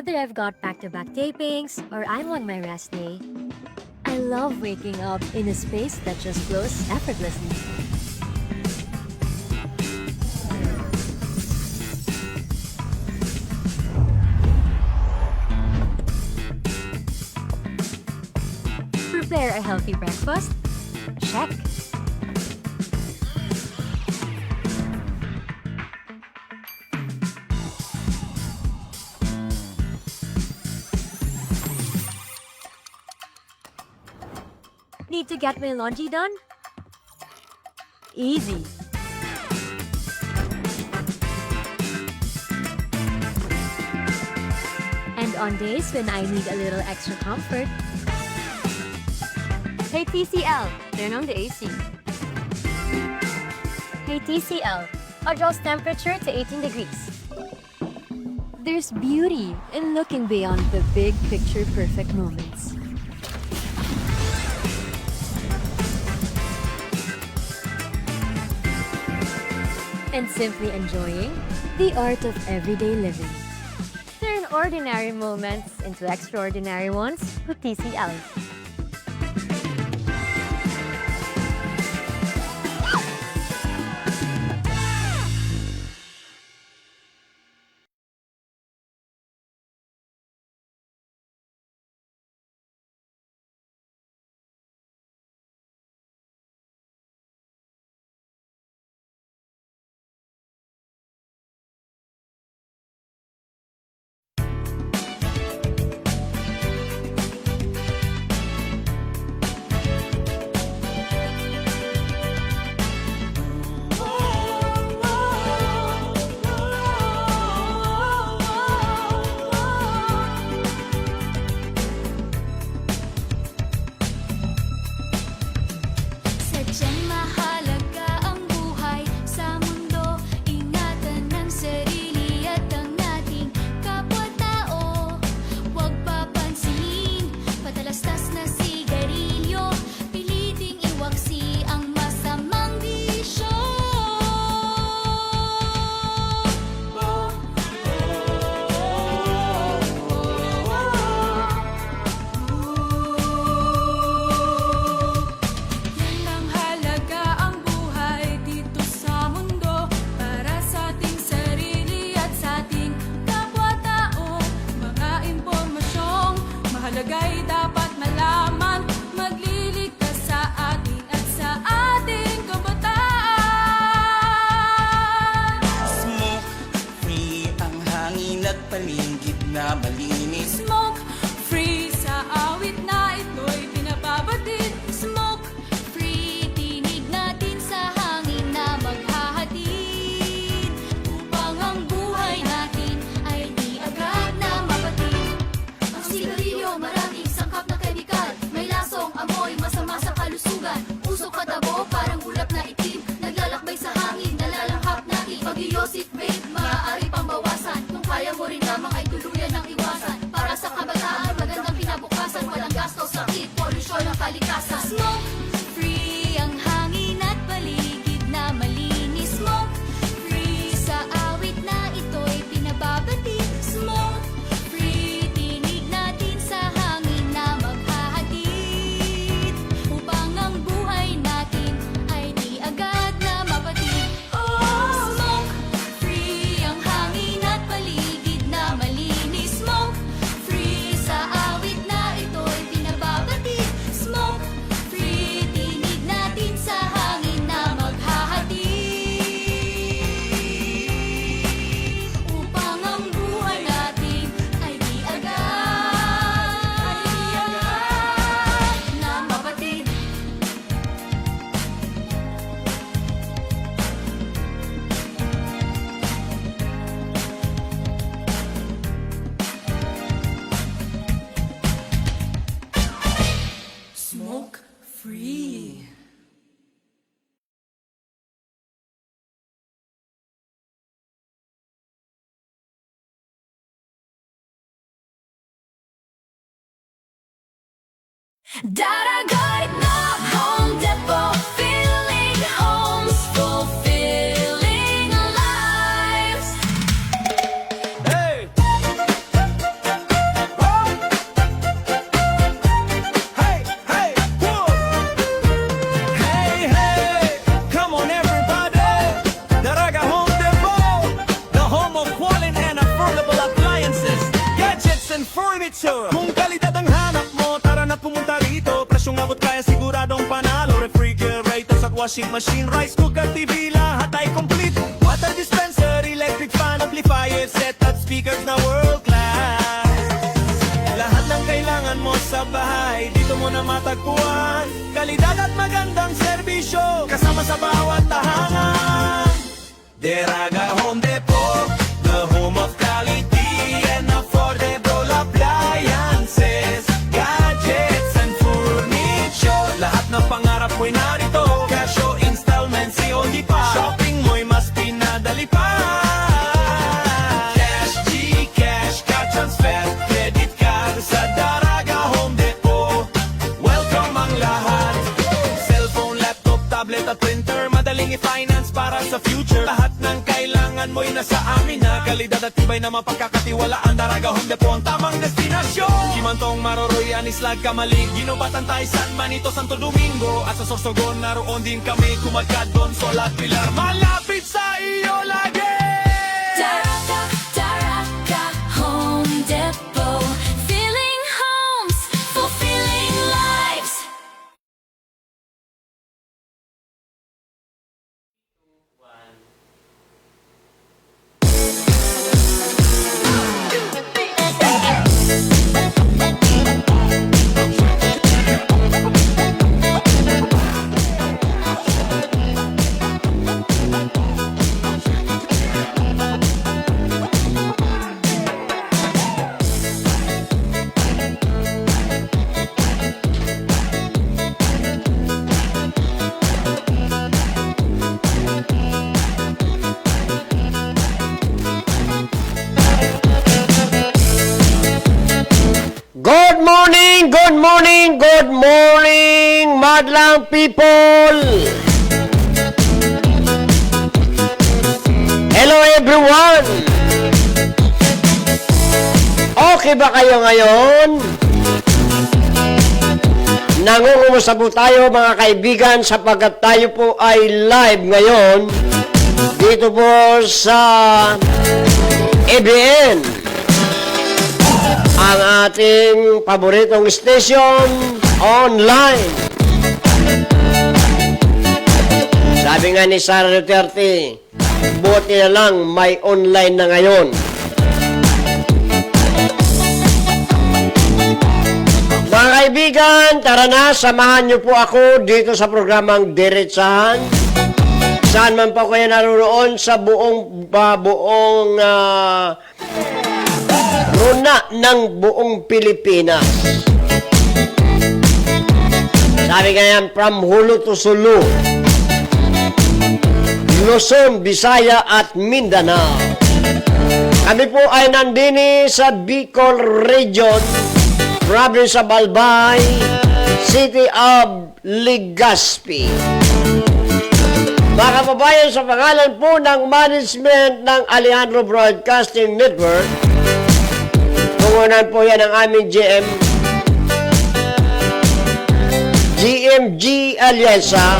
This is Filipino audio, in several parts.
Whether I've got back-to-back tapings or I'm on my rest day, I love waking up in a space that just flows effortlessly. Prepare a healthy breakfast? Check. Need to get my laundry done? Easy. And on days when I need a little extra comfort, Hey TCL, turn on the AC. Hey TCL, adjust temperature to 18 degrees. there's beauty in looking beyond the big picture perfect moments. And simply enjoying the art of everyday living. Turn ordinary moments into extraordinary ones with TCL. Sadyang mahalaga ang buhay sa mundo. Ingatan ang sarili at ang ating kapwa-tao. Huwag papansinin, patalastas na sigarilyo. Piliting iwaksi ang masamang bisyo. Yan ang halaga ang buhay dito sa mundo. Para sa ating sarili at sa ating kapwa-tao. Mga impormasyong mahalaga'y dapat malaman. Magliligtas sa atin at sa ating kabataan. Smoke free ang hangin at paligid na malinis. Smoke free sa awit na ito'y pinapabatid. Smoke free, tinig natin sa hangin na maghahatid. Upang ang buhay natin ay di agad na mapatid. Ang sigarilyo maraming sangkap na kemikal. May lasong amoy masama sa kalusugan. Usok at abo parang ulap na itim. Naglalakbay sa hangin, nalalanghap natin. Pag-iosif vape, maaari pang bawasan. Kung kaya mo rin lamang ay tuluyan ng iwasan. Para sa kabataan, magandang kinabukasan. Walang gasto, sakit, polusyon ang kalikasan. Smoke free ang hangin at paligid na malinis. Smoke free sa awit na ito'y pinababatid. Smoke free, tinig natin sa hangin na maghahatid. Upang ang buhay natin ay di agad na mapatid. Smoke free ang hangin at paligid na malinis. Smoke free sa awit na ito'y pinababatid. Smoke free, tinig natin sa hangin na maghahatid. Upang ang buhay natin ay di agad na mapatid. Smoke free. Daragay na Home Depot, filling homes, fulfilling lives. Hey! it sure. Kung kalidad ang hanap mo, tara na pumunta rito. Presyong abot kaya siguradong panalo. Refrigerators at washing machine, rice cooker, TV, lahat ay complete. Water dispenser, electric fan, amplifier, set at speakers na world class. Lahat ng kailangan mo sa bahay, dito mo na matagpuan. Kalidad at magandang serbisyo, kasama sa bawat tahanan. Deraga Home Depot, the home of quality and affordable appliances, gadgets and furniture. Lahat ng pangarap mo'y narito, casio, installment, COD pa. Shopping mo'y mas pinadali pa. Cash, Gcash, ka transfer, credit card sa Daraga Home Depot. Welcome ang lahat. Cellphone, laptop, tablet at printer, madaling i-finance para sa future. Lahat ng kailangan mo'y nasa amin na. Kalidad at tibay na mapagkakatiwalaan. Daraga Home Depot ang tamang destinasyon. Kimantong, Maroroy, Anislag, Kamalig, Ginobatan, San Manito, Santo Domingo. At sa Sorsogon, naroon din kami. Kumadkadon, Solat, Pilar, malapit sa iyo lagi. Daraga, Daraga Home Depot. Filling homes, fulfilling lives. Good morning, madlang people! Hello everyone! Okay ba kayo ngayon? Nangungumusta po tayo mga kaibigan sapagkat tayo po ay live ngayon dito po sa ABN. Ang ating paboritong station online. Sabi nga ni Sara Duterte, buti na lang may online na ngayon. Mga kaibigan, tara na, samahan niyo po ako dito sa programang Diretsahan. Saan man po kayo naroon sa buong runa ng buong Pilipinas. Sabi nga yan, from Hulo to Sulu, Luzon, Visaya at Mindanao. Kami po ay nandini sa Bicol Region, Province of Albay, City of Legazpi. Mga kababayan, sa pangalan po ng management ng Alejandro Broadcasting Network, tungunan po yan ang aming GMG Alianza.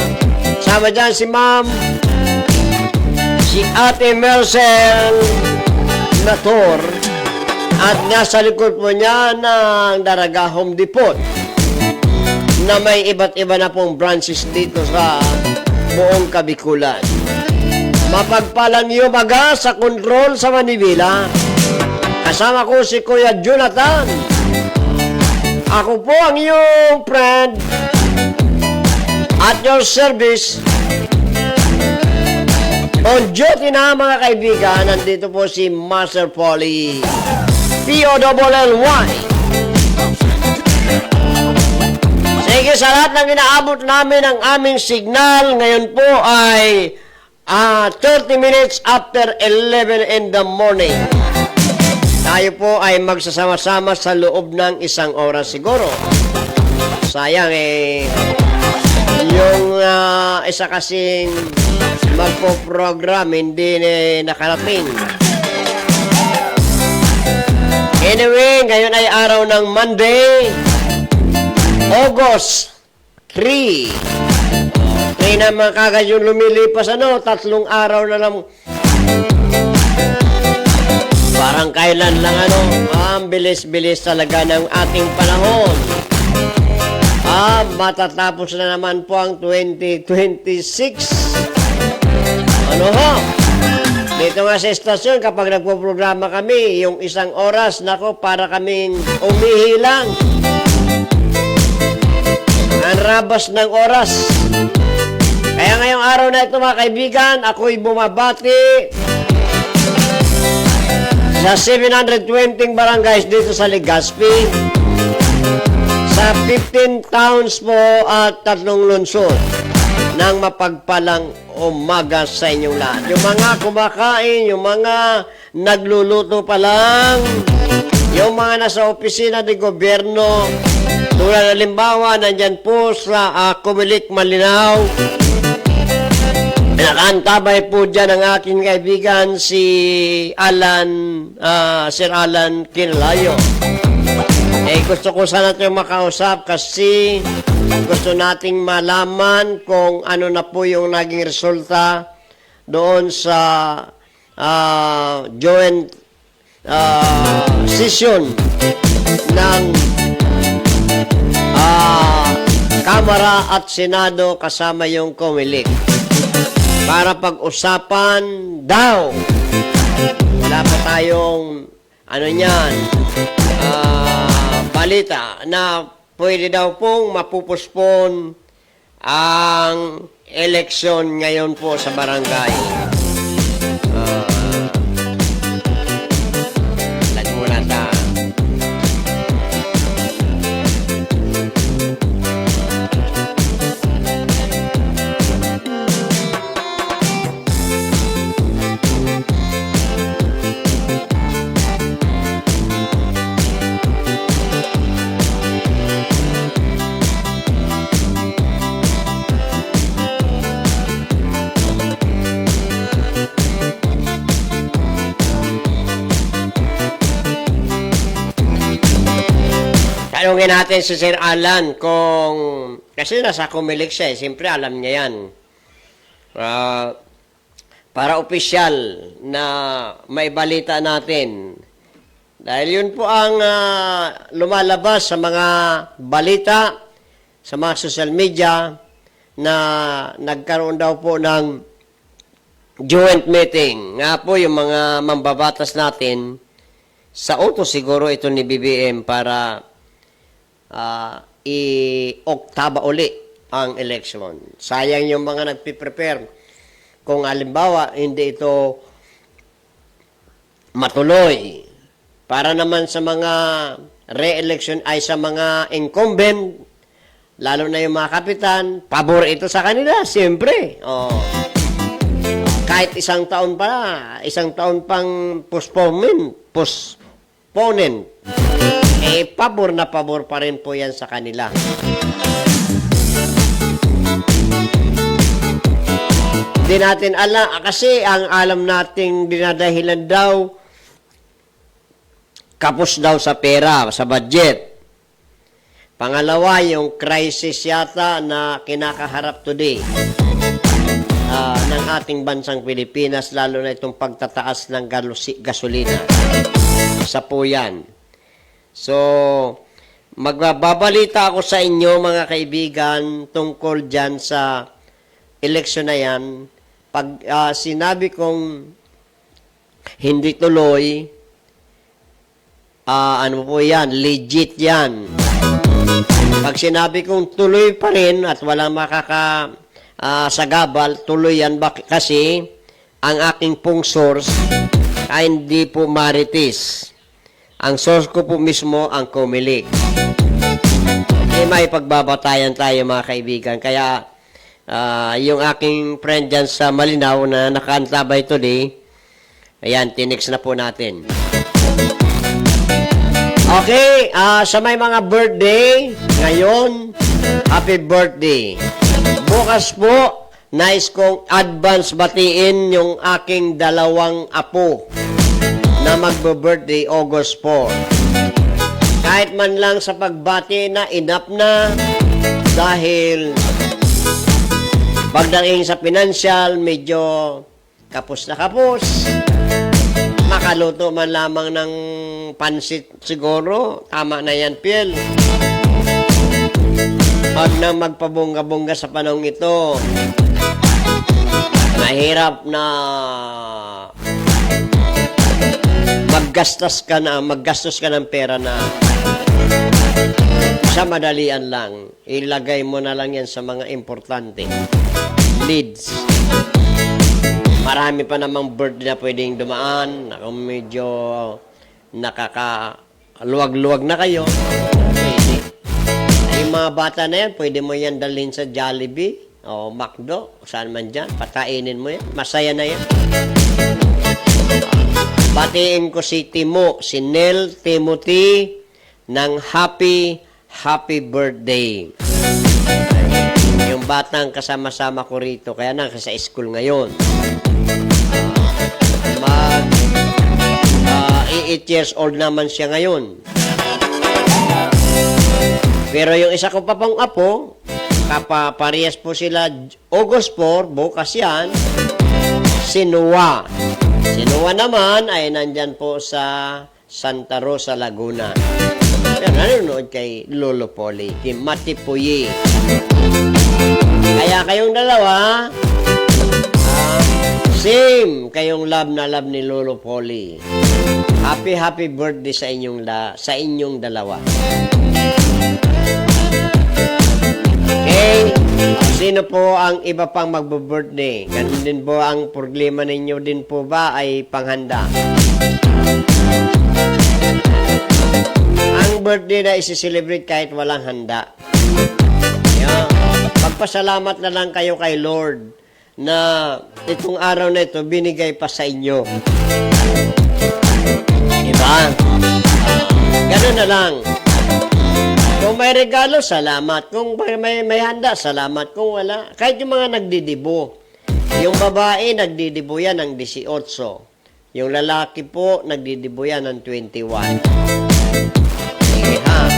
Sama dyan si Ma'am, si Ate Mercel Nator, at nasa likod po niya ng Daraga Home Depot na may iba't iba na pong branches dito sa buong Kabikulan. Mapagpalang umaga sa control sa Manibila. Kasama ko si Kuya Jonathan. Ako po ang iyong friend at your service. On duty na mga kaibigan, nandito po si Master Polly P-O-L-L-Y. Sige, sa lahat ng inaabot namin ang aming signal, ngayon po ay 30 minutes after 11 in the morning. Tayo po ay magsasama-sama sa loob ng isang oras siguro. Sayang yung isa kasing magpo-program hindi nakarating. Anyway, ngayon ay araw ng Monday, August 3. Naman kagad yung lumilipas, 3 araw na lang. Parang kailan lang ang bilis-bilis talaga ng ating panahon. Matatapos na naman po ang 2026. Ano ho? Dito nga sa estasyon, kapag nagpo-programa kami, yung 1 oras, nako, para kaming umihilang. Ang rabas ng oras. Kaya ngayong araw na ito, mga kaibigan, ako'y bumabati sa 720 barangays dito sa Legazpi, sa 15 towns po at 3 lungsod ng mapagpalang umaga sa inyong lahat. Yung mga kumakain, yung mga nagluluto pa lang, yung mga nasa opisina ng gobyerno, tulad halimbawa, nandyan po sa Kumilik, Malinaw, nakantabay po dyan ang aking kaibigan si Sir Alan Kinlayo. Gusto ko sana tayo makausap kasi gusto nating malaman kung ano na po yung naging resulta doon sa joint session ng Kamara at Senado kasama yung Comelec para pag-usapan daw. Wala pa tayong balita na pwede daw pong mapupuspon ang eleksyon ngayon po sa barangay. Muna ta. Tanungin natin si Sir Alan kasi nasa Comelec siya, siyempre alam niya yan. Para opisyal na may balita natin. Dahil yun po ang lumalabas sa mga balita, sa mga social media, na nagkaroon daw po ng joint meeting. Nga po yung mga mambabatas natin, sa utos siguro ito ni BBM para i-oktaba uli ang election. Sayang yung mga nagpiprepare. Kung halimbawa, hindi ito matuloy. Para naman sa mga re-election ay sa mga incumbent, lalo na yung mga kapitan, pabor ito sa kanila, siyempre. Kahit isang taon pang postponement, pabor na pabor pa rin po yan sa kanila. Hindi natin alam, kasi ang alam nating dinadahilan daw, kapos daw sa pera, sa budget. Pangalawa, yung crisis yata na kinakaharap today ng ating bansang Pilipinas, lalo na itong pagtataas ng gasolina. Isa po yan. So, magbabalita ako sa inyo, mga kaibigan, tungkol dyan sa eleksyon na yan. Pag sinabi kong hindi tuloy, ano po yan, legit yan. Pag sinabi kong tuloy pa rin at walang sagabal, tuloy yan kasi ang aking pong source ay hindi po Marites. Ang source ko po mismo ang Comelec. May pagbabatayan tayo, mga kaibigan. Kaya yung aking friend dyan sa Malinaw na nakaantabay today, ayan, tinext na po natin. Okay, sa may mga birthday ngayon, happy birthday. Bukas po, nais kong advance batiin yung aking 2 apo na magbe-birthday August 4. Kahit man lang sa pagbati na enough na, dahil pagdating sa financial, medyo kapos na kapos. Makakaluto man lamang ng pansit siguro. Tama na yan, Piel. Huwag nang magpabongga-bongga sa panahong ito. Mahirap na maggastos ka ng pera na sa madalian lang. Ilagay mo na lang yan sa mga importante. Leads. Marami pa namang birthday na pwedeng dumaan. Kung medyo nakakaluwag-luwag na kayo, pwede. Yung mga bata na yan, pwede mo yan dalhin sa Jollibee o McDo, saan man dyan. Patainin mo yan. Masaya na yan. Batiin ko si Timo, si Nel Timothy ng happy birthday. Yung batang kasama-sama ko rito, kaya nasa school ngayon. 8 years old naman siya ngayon. Pero yung isa ko pa pang apo, parehas po sila August 4, bukas yan, si Noah. Si Noah naman ay nandyan po sa Santa Rosa, Laguna. Pero nanonood kay Lolo Polly, kay Mati Puyi. Kaya kayong dalawa, same kayong love na love ni Lolo Polly. Happy birthday sa inyong dalawa. Okay? Sino po ang iba pang magbo-birthday? Ganun din po ang problema ninyo din po ba ay panghanda? Ang birthday na isi-celebrate kahit walang handa. Yan. Pagpasalamat na lang kayo kay Lord na itong araw na ito binigay pa sa inyo. Diba? Ganun na lang. Kung may regalo, salamat. Kung may handa, salamat. Kung wala, kahit yung mga nagdidibo. Yung babae, nagdidibo yan ng 18. Yung lalaki po, nagdidibo yan ng 21. Sige ha.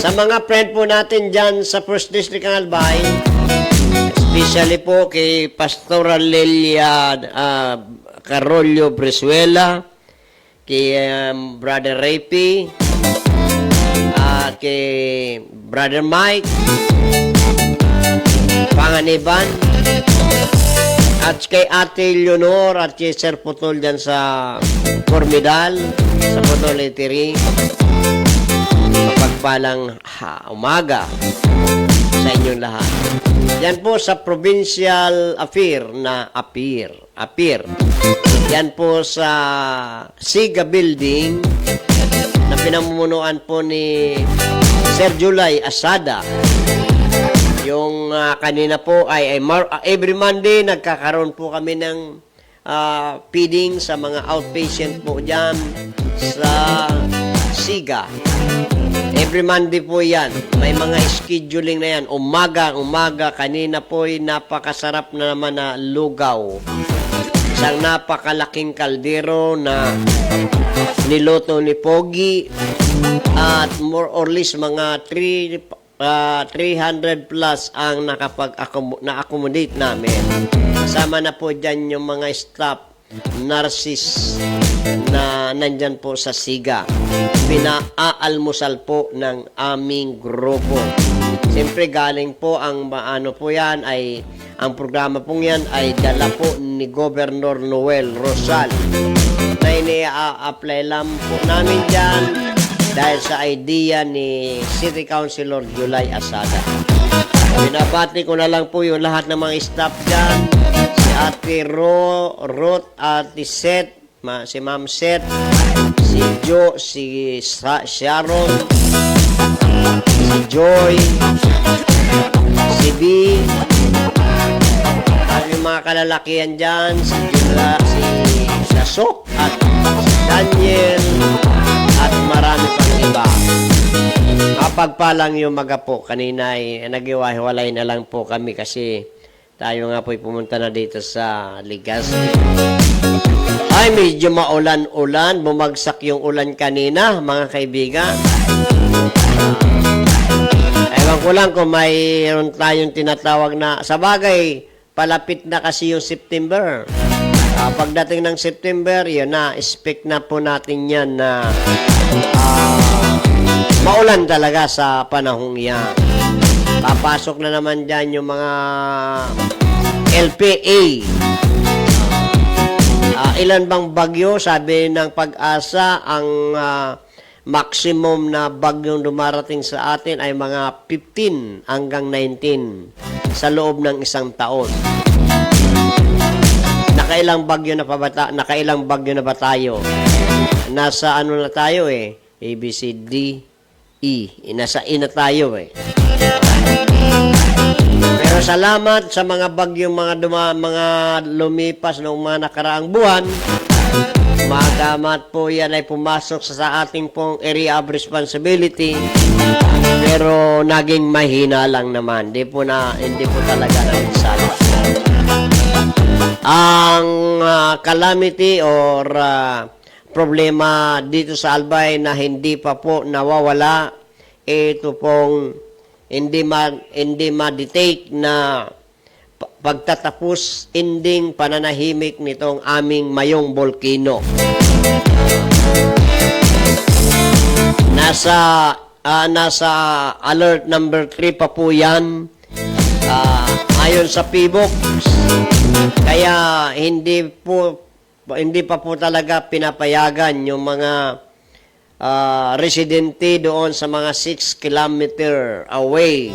Sa mga friend po natin dyan sa First District ng Albay, especially po kay Pastoral Lelia Carolio Brizuela, kay Brother Rapi, kay Brother Mike Panganiban, at kay Ate Leonor at kay Sir Putol dyan sa Formidal, sa Putol Eatery. Mapagpalang umaga sa inyong lahat. Yan po sa Provincial Affair na Appear. Yan po sa Siga Building na pinamumunuan po ni Sir July Asada. Yung kanina po ay every Monday nagkakaroon po kami ng feeding sa mga outpatient po dyan sa Siga. Every Monday po yan. May mga scheduling na yan. Umaga. Kanina po ay napakasarap na naman na lugaw. Isang napakalaking kaldero na niluto ni Pogi. At more or less mga 300 plus ang na-accommodate namin. Kasama na po dyan yung mga staff nurses na nandyan po sa Siga. Pinaalmusal po ng aming grupo. Siyempre galing po ang po yan ay ang programa pong yan ay dala po ni Governor Noel Rosal na ini-apply lang po namin dyan dahil sa idea ni City Councilor July Asada. Binabati ko na lang po yung lahat ng mga staff dyan. Si Ate Ruth, Ate Seth, si Ma'am Seth, si Jo, si Sharon, si Joy, si B, at yung mga kalalakihan dyan, si Sasok, at si Daniel, at marami pang iba. Kapagpalang yung mga po, kanina ay nagiwahiwalay na lang po kami kasi tayo nga po'y pumunta na dito sa Legazpi. Ay, medyo maulan-ulan. Bumagsak yung ulan kanina, mga kaibigan. Ewan ko lang kung mayroon tayong tinatawag na, sa bagay, palapit na kasi yung September. Pagdating ng September, yun na, expect na po natin yan na maulan talaga sa panahong yan. Papasok na naman dyan yung mga LPA. Ilan bang bagyo? Sabi ng Pag-asa, ang maximum na bagyong dumarating sa atin ay mga 15 hanggang 19 sa loob ng isang taon. Nakailang bagyo na ba tayo? Nasa ano na tayo A, B, C, D, E. Nasa E na tayo Pero salamat sa mga bagyong mga lumipas noong mga nakaraang buwan. Magamat po yan ay pumasok sa ating pong area of responsibility. Pero naging mahina lang naman. Hindi po talaga nagsala. Ang calamity or problema dito sa Albay na hindi pa po nawawala, ito pong hindi ma-detect na pagtatapos ending pananahimik nitong aming Mayong Volcano. Nasa alert number 3 pa po yan ayon sa PBOX. Kaya hindi pa po talaga pinapayagan yung mga residente doon sa mga 6 kilometer away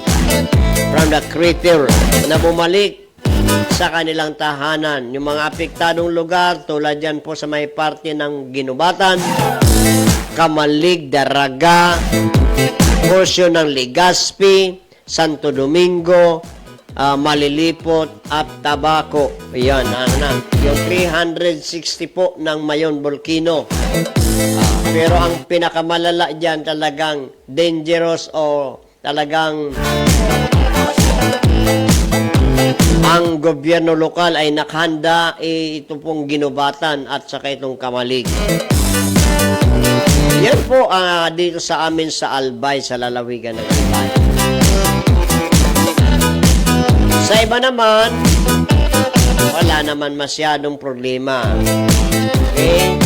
from the crater na bumalik sa kanilang tahanan. Yung mga apektadong lugar tulad yan po sa may parte ng Ginubatan, Kamalig, Daraga, portion ng Legazpi, Santo Domingo, Malilipot at Tabaco. Yan, yung 360 po ng Mayon Volcano. Pero ang pinakamalala dyan talagang dangerous o talagang ang gobyerno lokal ay nakahanda ito pong Ginubatan at saka itong Kamalig. Yan po dito sa amin sa Albay, sa lalawigan ng Albay. Sa iba naman, wala naman masyadong problema. Okay?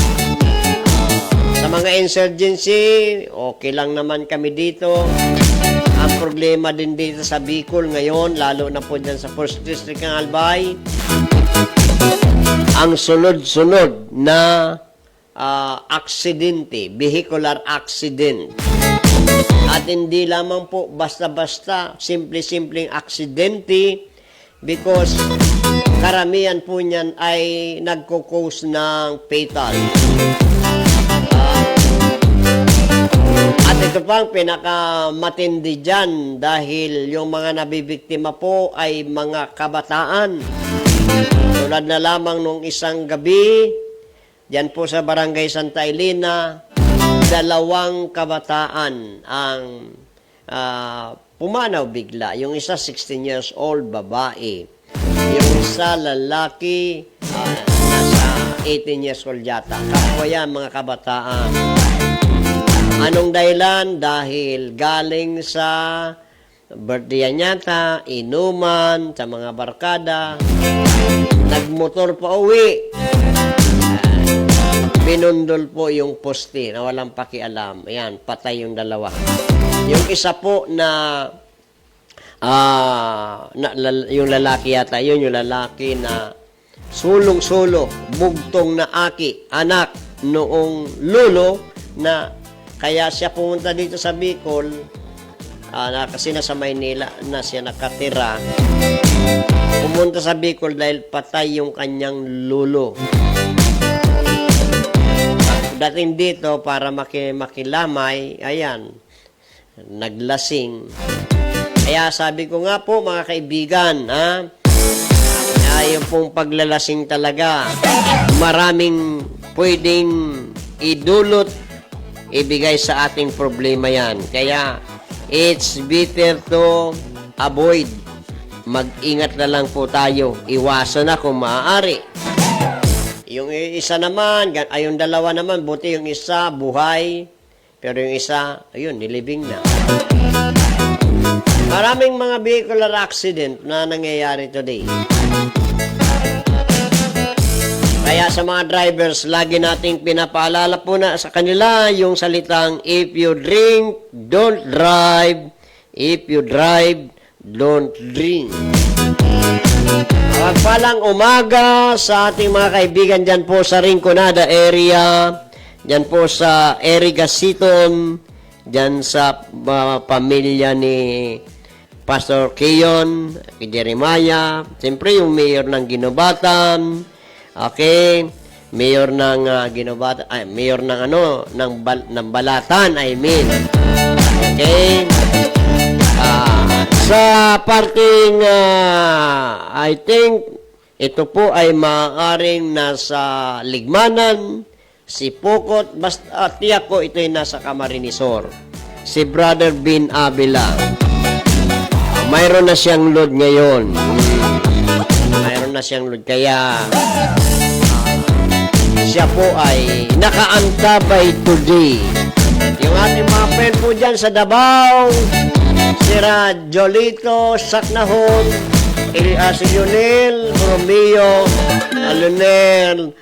Sa mga insurgency, okay lang naman kami dito. Ang problema din dito sa Bicol ngayon, lalo na po dyan sa 1st District ng Albay, ang sunod-sunod na aksidente, vehicular accident. At hindi lamang po basta-basta, simple-simpleng aksidente because karamihan po niyan ay nagko-cause ng fatal. At ito pang pinakamatindi dyan dahil yung mga nabibiktima po ay mga kabataan. Tulad na lamang nung isang gabi, dyan po sa Barangay Santa Elena, 2 kabataan ang pumanaw bigla. Yung isa 16 years old, babae. Yung isa lalaki, nasa 18 years old yata. Kapwa yan mga kabataan. Anong dahilan? Dahil galing sa birthday yata, inuman, sa mga barkada, nagmotor pa uwi. Binundol po yung poste na walang pakialam. Ayan, patay yung 2. Yung isa po yung lalaki yata, yun yung lalaki na sulong-sulo, bugtong na anak noong lolo na kaya siya pumunta dito sa Bicol kasi nasa Maynila na siya nakatira. Pumunta sa Bicol dahil patay yung kanyang lolo. Dating dito para makilamay, ayan, naglasing. Kaya sabi ko nga po mga kaibigan, yung pong paglalasing talaga, maraming pwedeng idulot, ibigay sa ating problema yan. Kaya, it's better to avoid. Mag-ingat na lang po tayo. Iwasan na kung maaari. Yung isa naman, yung 2 naman, buti yung isa, buhay. Pero yung isa, ayun, nilibing na. Maraming mga vehicular accident na nangyayari today. Kaya sa mga drivers, lagi nating pinapaalala po na sa kanila yung salitang, if you drink, don't drive. If you drive, don't drink. Pagpalang umaga sa ating mga kaibigan dyan po sa Rinconada area, dyan po sa Erigaciton, dyan sa pamilya ni Pastor Keyon, Jeremiah, siyempre yung mayor ng Ginobatan, okay, mayor ng Ginobatan, mayor ng ng Balatan, I mean. Okay. Sa parting I think ito po ay maaaring nasa Ligmanan, si Pukot, basta tiyak ko ito ay nasa Camarinesor. Si Brother Bin Abila. Mayroon na siyang load ngayon. Mayroon na siyang load. Kaya siya po ay nakaantabay today. Yung ating mga friend po dyan sa Davao, si Jolito, Saknahon, si Lionel, Romeo, Lionel,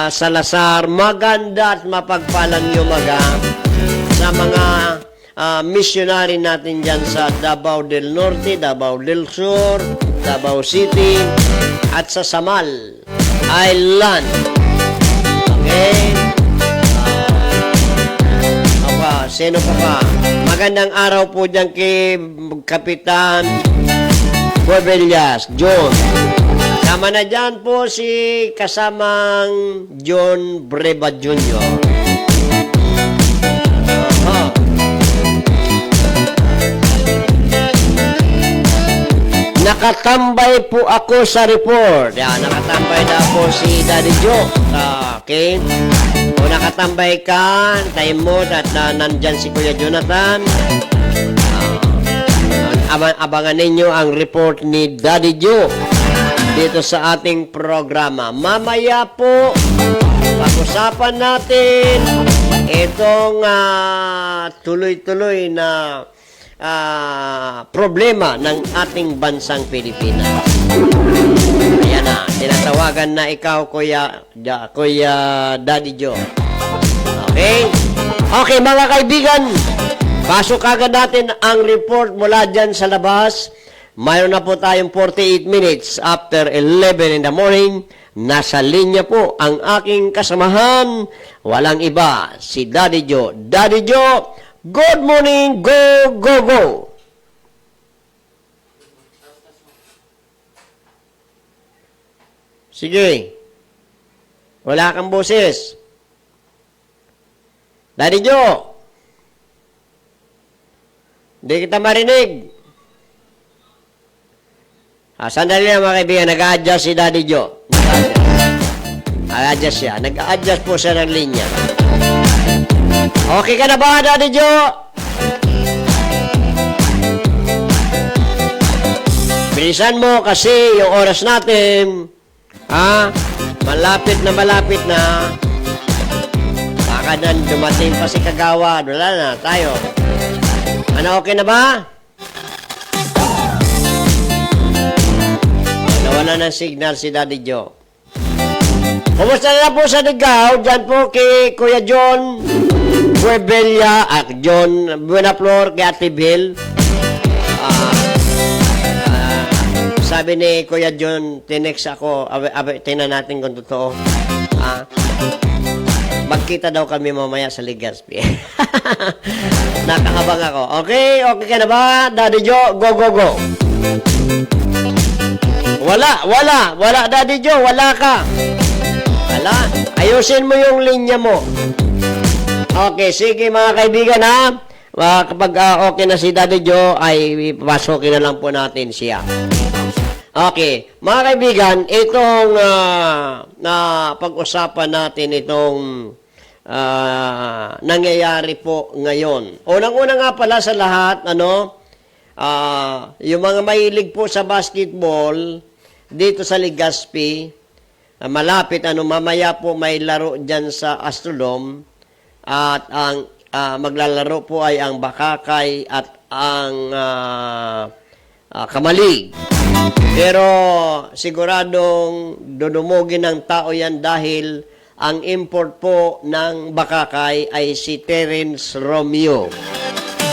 Salazar, maganda at mapagpalang yumaga sa mga missionary natin dyan sa Davao del Norte, Davao del Sur, Davao City, at sa Samal Island. Okay? Sino pa ba? Magandang araw po dyan kay Kapitan Bobelias, John. Sama na dyan po si kasamang John Breva Jr. Nakatambay po ako sa report. Yan, nakatambay na po si Daddy Joe. Okay. Kung nakatambay ka, time mo at nandyan si Kuya Jonathan, abangan ninyo ang report ni Daddy Joe dito sa ating programa. Mamaya po, pag-usapan natin itong tuloy-tuloy na problema ng ating bansang Pilipinas. Ayan na, tinatawagan na ikaw, Kuya Daddy Joe. Okay? Okay, mga kaibigan, pasok agad natin ang report mula dyan sa labas. Mayroon na po tayong 48 minutes after 11 in the morning. Nasa linya po ang aking kasamahan. Walang iba, si Daddy Joe. Daddy Joe, good morning, go, go, go! Sige. Wala kang boses. Daddy Joe. Hindi kita marinig. Sandali lang mga kaibigan. Nag-a-adjust si Daddy Joe. Nag-a-adjust siya. Nag-a-adjust po siya ng linya. Okay ka na ba, Daddy Joe? Bilisan mo kasi yung oras natin, malapit na. Baka na dumating pa si Kagawa. Wala na, tayo. Ano, okay na ba? Nawala ng signal si Daddy Joe. Kumusta na po sa Ligaw? Diyan po kay Kuya John Buebelia at John Buenaflor kay Ate Bill. Sabi ni Kuya John, tinext ako, tingnan natin kung totoo. Magkita daw kami mamaya sa Legazpi. Nakakabang ako. Okay ka na ba, Daddy Joe? Go, go, go. Wala, Daddy Joe, wala ka. Wala, ayusin mo yung linya mo. Okay, sige mga kaibigan ha. Kapag okay na si Daddy Joe, ay pasokin na lang po natin siya. Okay, mga kaibigan, itong pag-usapan natin itong nangyayari po ngayon. Unang-una nga pala sa lahat, yung mga mahilig po sa basketball dito sa Legazpi, malapit, mamaya po may laro dyan sa Astrodome at ang maglalaro po ay ang Bakakay at ang Kamalig. Pero siguradong dudumugin ng tao yan dahil ang import po ng Bakakay ay si Terence Romeo.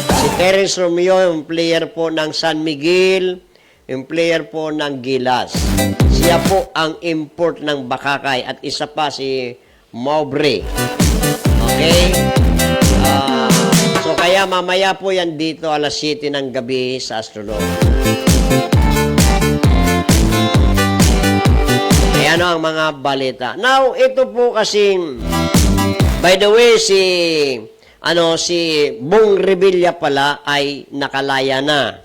Si Terence Romeo, yung player po ng San Miguel, yung player po ng Gilas. Siya po ang import ng Bakakay at isa pa si Maubrey. Okay? So kaya mamaya po yan dito alas 7 ng gabi sa Astrodome. Ano ang mga balita. Now, ito po kasing, by the way, si Bong Revilla pala ay nakalaya na.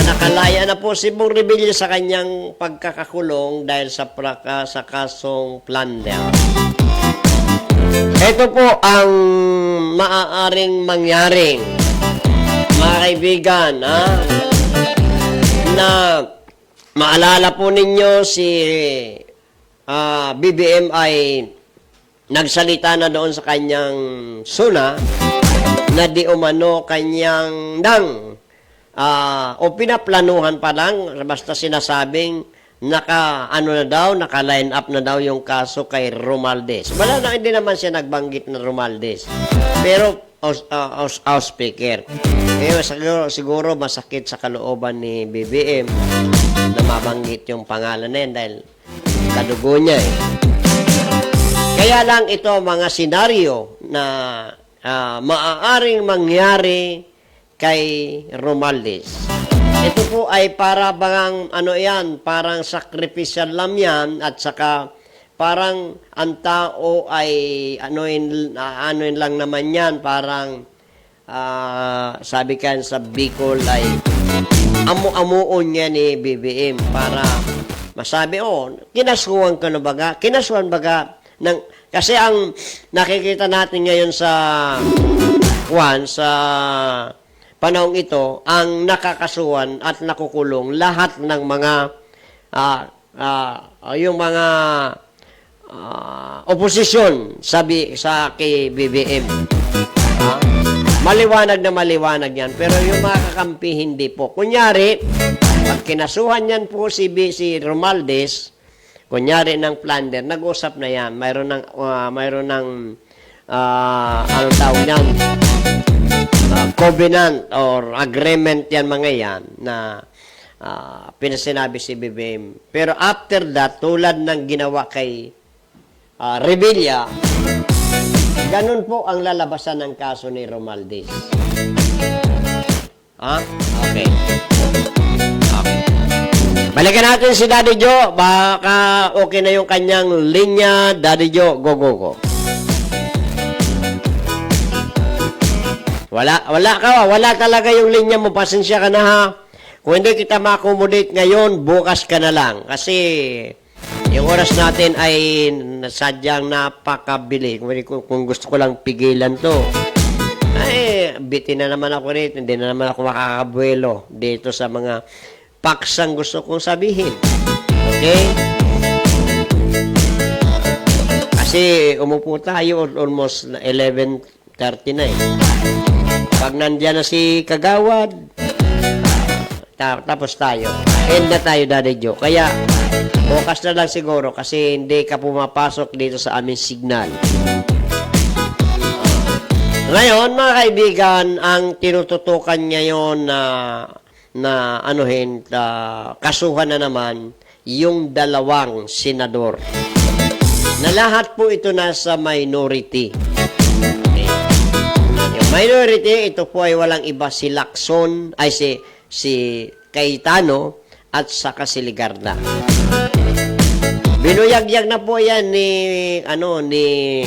Nakalaya na po si Bong Revilla sa kanyang pagkakakulong dahil sa kasong plunder. Ito po ang maaaring mangyaring, mga kaibigan, na maalala po ninyo si BBM ay nagsalita na doon sa kanyang SUNA na di umano kanyang o pinaplanuhan pa lang, basta sinasabing naka-line up na daw yung kaso kay Romualdez. Wala na, hindi naman siya nagbanggit na Romualdez. Pero House Speaker. Siguro masakit sa kalooban ni BBM na mabanggit yung pangalan na yan dahil kadugo niya eh. Kaya lang ito mga senaryo na maaaring mangyari kay Romualdez. Ito po ay para bang parang sacrificial lamb yan at saka parang ang tao ay anuin lang naman yan, parang sabi kan sa Bicol ay amu-amuon niya ni BBM para masabi, kinasuhan ka na baga? Kinasuhan baga? Kasi ang nakikita natin ngayon sa panahong ito, ang nakakasuhan at nakukulong lahat ng mga yung mga oposisyon sa kay BBM. Maliwanag na maliwanag yan. Pero yung mga kakampi, hindi po. Kunyari, pag kinasuhan yan po si Romualdez, kunyari ng plunder, nag-usap na yan. Mayroon ng anong tawag yan? Covenant or agreement yan mga yan na pinasinabi si BBM. Pero after that, tulad ng ginawa kay Revilla, ganun po ang lalabasan ng kaso ni Romualdez. Okay. Balikan natin si Daddy Joe. Baka okay na yung kanyang linya. Daddy Joe, go, go, go. Wala talaga yung linya mo. Pasensya ka na ha. Kung hindi kita ma-accommodate ngayon, bukas ka na lang. Kasi yung oras natin ay sadyang napakabili. Kung gusto ko lang pigilan to, ay bitin na naman ako rito. Hindi na naman ako makakabuelo dito sa mga paksang gusto kong sabihin. Okay? Kasi umupo tayo almost 11:30 na eh. Pag nandiyan na si Kagawad, tapos tayo. End na tayo, Daddy Joe. Kaya, bukas na lang siguro kasi hindi ka pumapasok dito sa aming signal. Ngayon, mga kaibigan, ang tinututukan ngayon na kasuhan na naman yung dalawang senador. Na lahat po ito nasa minority. Okay. Yung minority, ito po ay walang iba si Lacson, ay si Cayetano at saka si Ligarda. Binuyagyag na po yan ni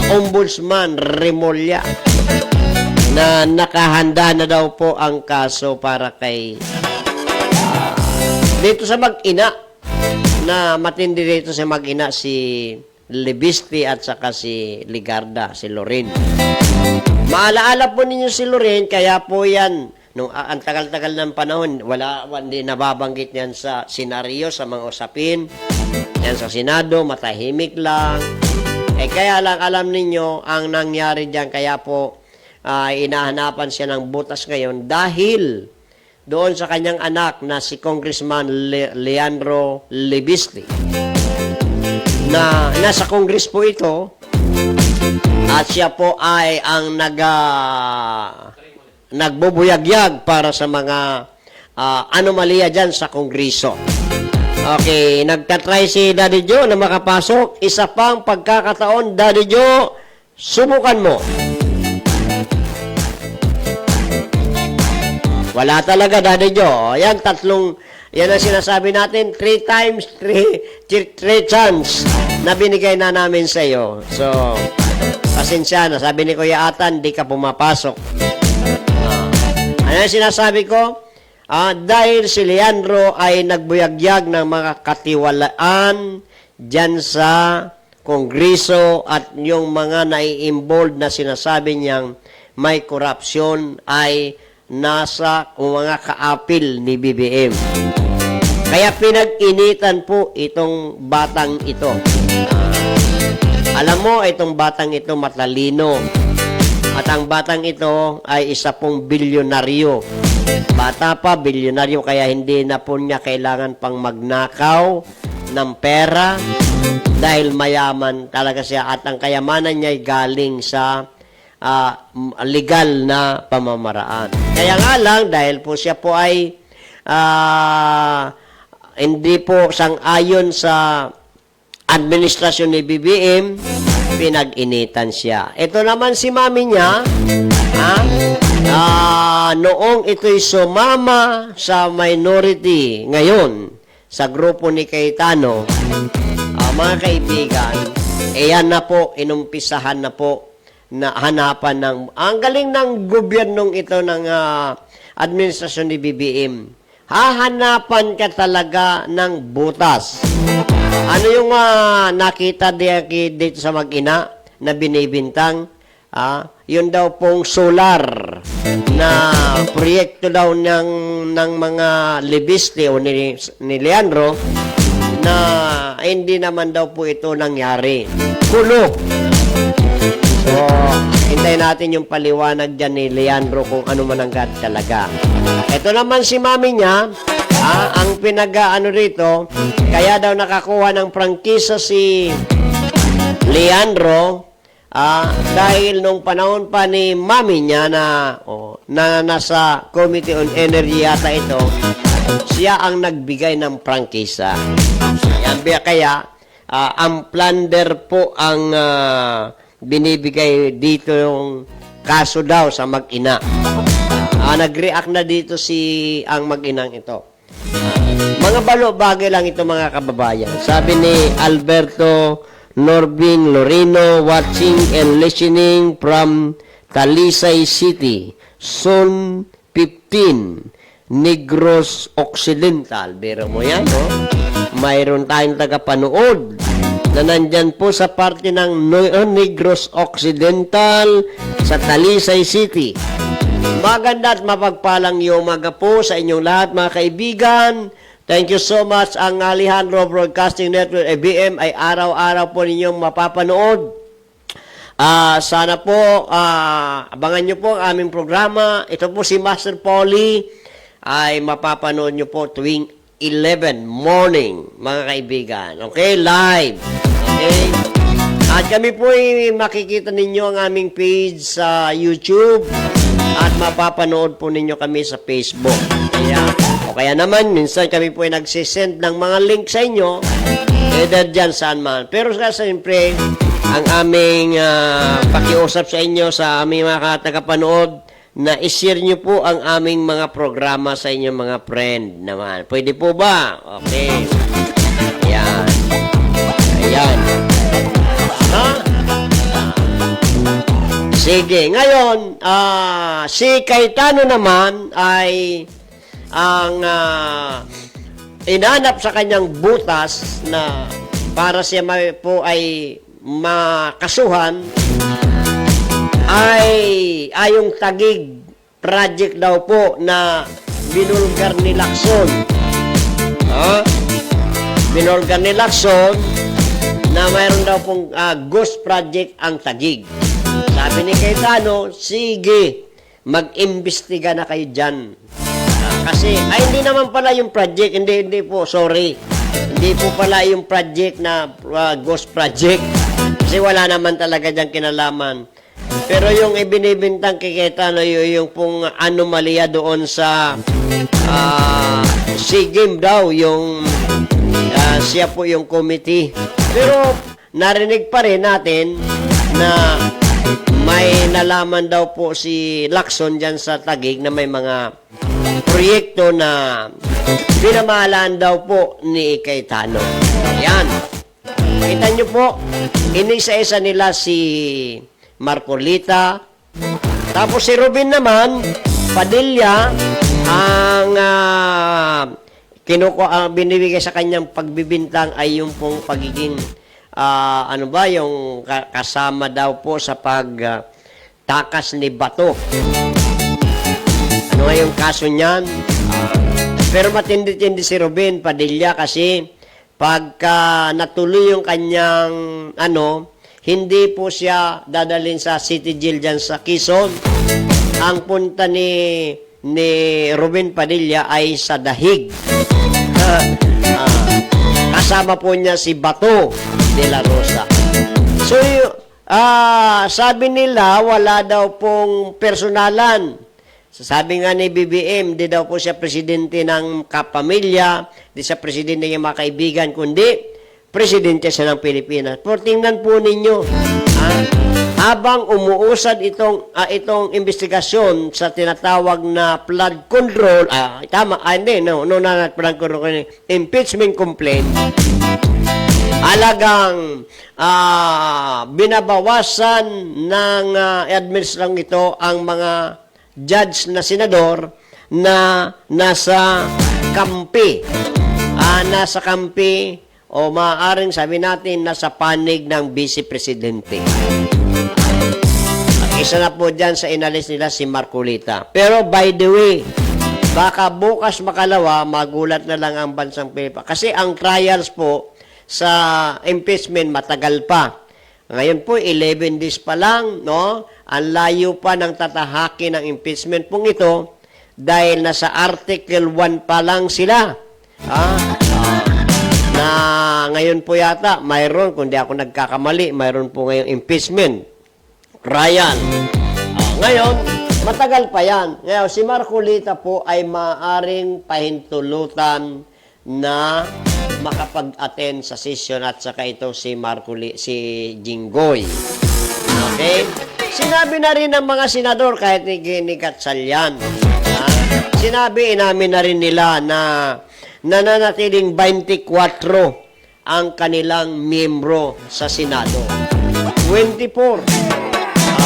Ombudsman Remulla na nakahanda na daw po ang kaso para kay dito sa mag-ina na matindi dito sa mag-ina si Levisti at saka si Ligarda, si Loren. Maalaala po ninyo si Loren, kaya po yan nung ang tagal-tagal ng panahon, hindi nababanggit yan sa senaryo, sa mga usapin. Yan sa Senado, matahimik lang. Kaya lang alam ninyo ang nangyari diyan, kaya po inahanapan siya ng butas ngayon dahil doon sa kanyang anak na si Congressman Leandro Libisli na nasa Congress po ito at siya po ay ang nagbubuyagyag para sa mga anomalya dyan sa Kongreso. Okay, nagtatry si Daddy Joe na makapasok. Isa pang pagkakataon, Daddy Joe, subukan mo. Wala talaga, Daddy Joe. Yan, yan ang sinasabi natin, 3 times 3 chance na binigay na namin sa iyo. So, pasensya na. Sabi ni Kuya Atan, di ka pumapasok. Ano yung sinasabi ko? Dahil si Leandro ay nagbuyagyag ng mga katiwalaan dyan sa Kongreso at yung mga nai-involved na sinasabi niyang may korupsyon ay nasa mga kaapil ni BBM. Kaya pinag-initan po itong batang ito. Alam mo, itong batang ito matalino. At ang batang ito ay isa pong bilyonaryo. Bata pa, bilyonaryo, kaya hindi na po niya kailangan pang magnakaw ng pera dahil mayaman talaga siya. At ang kayamanan niya ay galing sa legal na pamamaraan. Kaya nga lang, dahil po siya po ay hindi po sang-ayon sa administrasyon ni BBM, pinag-initan siya. Ito naman si mami niya, noong ito'y sumama sa minority ngayon sa grupo ni Cayetano, mga kaibigan, yan na po, inumpisahan na po na hanapan ng, ang galing ng gobyernong ito ng administrasyon ni BBM. Hahanapan ka talaga ng butas. Ano yung nakita dito sa mag-ina na binibintang? Yun daw pong solar na proyekto daw ng mga Libisli o ni Leandro na hindi naman daw po ito nangyari. Kulo. So, hintayin natin yung paliwanag dyan ni Leandro kung ano man ang talaga. Ito naman si mami niya, ang pinag-ano rito, kaya daw nakakuha ng prangkisa si Leandro dahil nung panahon pa ni mami niya na nasa Committee on Energy yata ito, siya ang nagbigay ng prangkisa. Kaya ang plunder po ang binibigay dito yung kaso daw sa mag-ina. Nag-react na dito ang mag-inang ito. Mga bagay lang ito mga kababayan. Sabi ni Alberto Norbin Lorino, watching and listening from Talisay City, Zone 15, Negros Occidental. Biro mo yan, no? Mayroon tayong tagapanood na nandyan po sa parte ng Negros Occidental sa Talisay City. Maganda at mapagpalang umaga po sa inyong lahat mga kaibigan. Thank you so much. Ang Alejandro Broadcasting Network ABM ay araw-araw po ninyong mapapanood. Sana po abangan nyo po ang aming programa. Ito po si Master Polly ay mapapanood nyo po tuwing 11 morning mga kaibigan. Okay, live. Okay. At kami po ay makikita ninyo ang aming page sa YouTube at mapapanood po ninyo kami sa Facebook. Kaya naman, minsan kami po ay nagsisend ng mga link sa inyo, either dyan saan man. Pero siyempre, ang aming pakiusap sa inyo, sa aming mga tagapanood, na i-share nyo po ang aming mga programa sa inyong mga friend naman. Pwede po ba? Okay. Ayan. Ayan. Sige. Ngayon, si Cayetano naman ay ang inanap sa kanyang butas na para siya po ay makasuhan ay yung Taguig project daw po na binulgar ni Lacson. Binulgar ni Lacson na mayroon daw pong ghost project ang Taguig. Sabi Sabi ni Cayetano, sige, mag-imbestiga na kayo dyan. Kasi, hindi naman pala yung project, hindi po, sorry. Hindi po pala yung project na ghost project. Kasi wala naman talaga dyan kinalaman. Pero yung ibinibintang kay Cayetano, yung pong anomalya doon sa SEA Games daw, yung siya po yung committee. Pero narinig pa rin natin na may nalaman daw po si Lacson dyan sa Taguig na may mga proyekto na pinamahalaan daw po ni Cayetano. Yan. Kita nyo po, inisa-isa nila si Marcolita. Tapos si Robin naman, Padilla, ang binibigay sa kanyang pagbibintang ay yung pong pagiging yung kasama daw po sa pagtakas ni Bato. Ano nga yung kaso niyan? Pero matindi-tindi si Robin Padilla kasi pagka natuloy yung kanyang hindi po siya dadalhin sa City Jail dyan sa Quezon. Ang punta ni Robin Padilla ay sa Dahig. Kasama po niya si Bato de la Rosa. So, sabi nila, wala daw pong personalan. Sabi nga ni BBM, di daw po siya presidente ng kapamilya, di siya presidente ng mga kaibigan, kundi presidente siya ng Pilipinas. Pero tingnan po ninyo, habang umuusad itong investigasyon sa tinatawag na flood control, flood control, impeachment complaint, alagang binabawasan ng administrasyon ito ang mga judge na senador na nasa kampi. Nasa kampi o maaaring sabi natin nasa panig ng Vice Presidente. At isa na po dyan sa inalis nila si Marcolita. Pero by the way, baka bukas makalawa, magulat na lang ang bansang Pilipinas. Kasi ang trials po sa impeachment matagal pa. Ngayon po, 11 days pa lang, no? Ang layo pa ng tatahaki ng impeachment pong ito dahil nasa Article 1 pa lang sila. Na ngayon po yata, mayroon, kung di ako nagkakamali, mayroon po ngayong impeachment trial. Ngayon, matagal pa yan. Ngayon, si Marcolita po ay maaring pahintulutan na makapag-attend sa session at saka ito si Jinggoy. Okay? Sinabi na rin ng mga senador kahit ni Gatchalian. Inamin na rin nila na nananatiling 24 ang kanilang miyembro sa Senado. 24.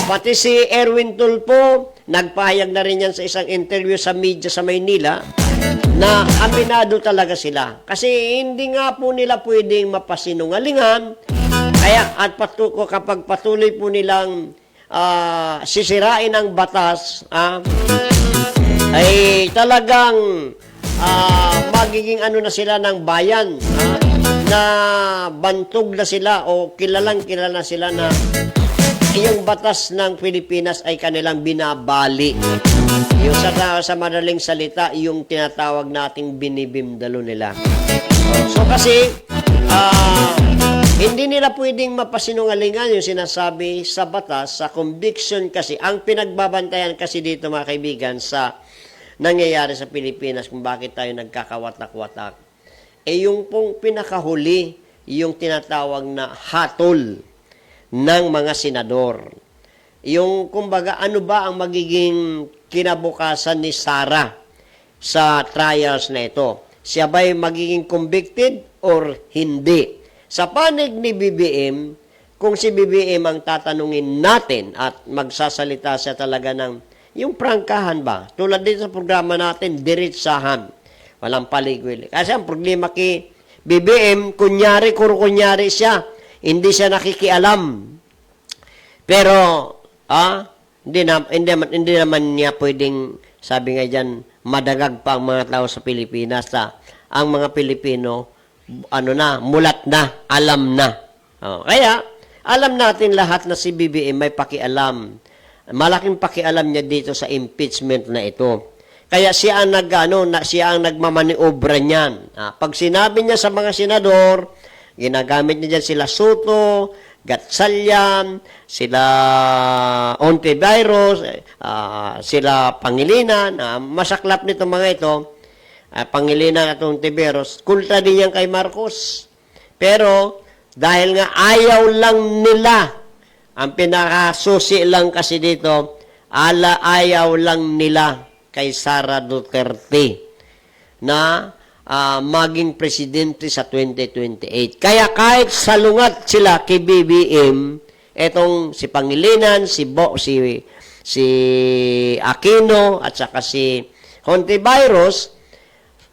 Pati si Erwin Tulfo, nagpahayag na rin yan sa isang interview sa media sa Maynila, na aminado talaga sila. Kasi hindi nga po nila pwedeng mapasinungalingan. Kaya kapag patuloy po nilang sisirain ang batas, ay talagang magiging na sila ng bayan, na bantog na sila o kilala sila na yung batas ng Pilipinas ay kanilang binabali. Yung sa madaling salita, yung tinatawag nating binibimdalo nila. So kasi, hindi nila pwedeng mapasinungalingan yung sinasabi sa batas, sa conviction kasi. Ang pinagbabantayan kasi dito mga kaibigan sa nangyayari sa Pilipinas kung bakit tayo nagkakawatak-watak, yung pong pinakahuli, yung tinatawag na hatol ng mga senador. Yung kumbaga, ano ba ang magiging kinabukasan ni Sara sa trials na ito? Siya ba'y magiging convicted or hindi? Sa panig ni BBM, kung si BBM ang tatanungin natin at magsasalita siya talaga ng yung prangkahan ba? Tulad dito sa programa natin, diretsahan. Walang paligwili. Kasi ang problema kay BBM, kunyari siya. Hindi siya nakikialam. Pero, hindi naman niya pwedeng, sabi nga dyan, madagag pa ang mga tao sa Pilipinas. Ang mga Pilipino, mulat na, alam na. Kaya, Alam natin lahat na si BBM may pakialam. Malaking pakialam niya dito sa impeachment na ito. Kaya siya ang siya ang nagmamaniobra niyan. Pag sinabi niya sa mga senador, ginagamit niya dyan sila Soto, Gatchalian, sila Ontiveros, sila Pangilinan, masaklap nito mga ito, Pangilinan at Ontiveros, kulta din yan kay Marcos. Pero, dahil nga ayaw lang nila, ang pinakasusi lang kasi dito, ayaw lang nila kay Sara Duterte na maging presidente sa 2028. Kaya kahit salungat sila kay BBM, etong si Pangilinan, si Aquino at saka si Hontiveros,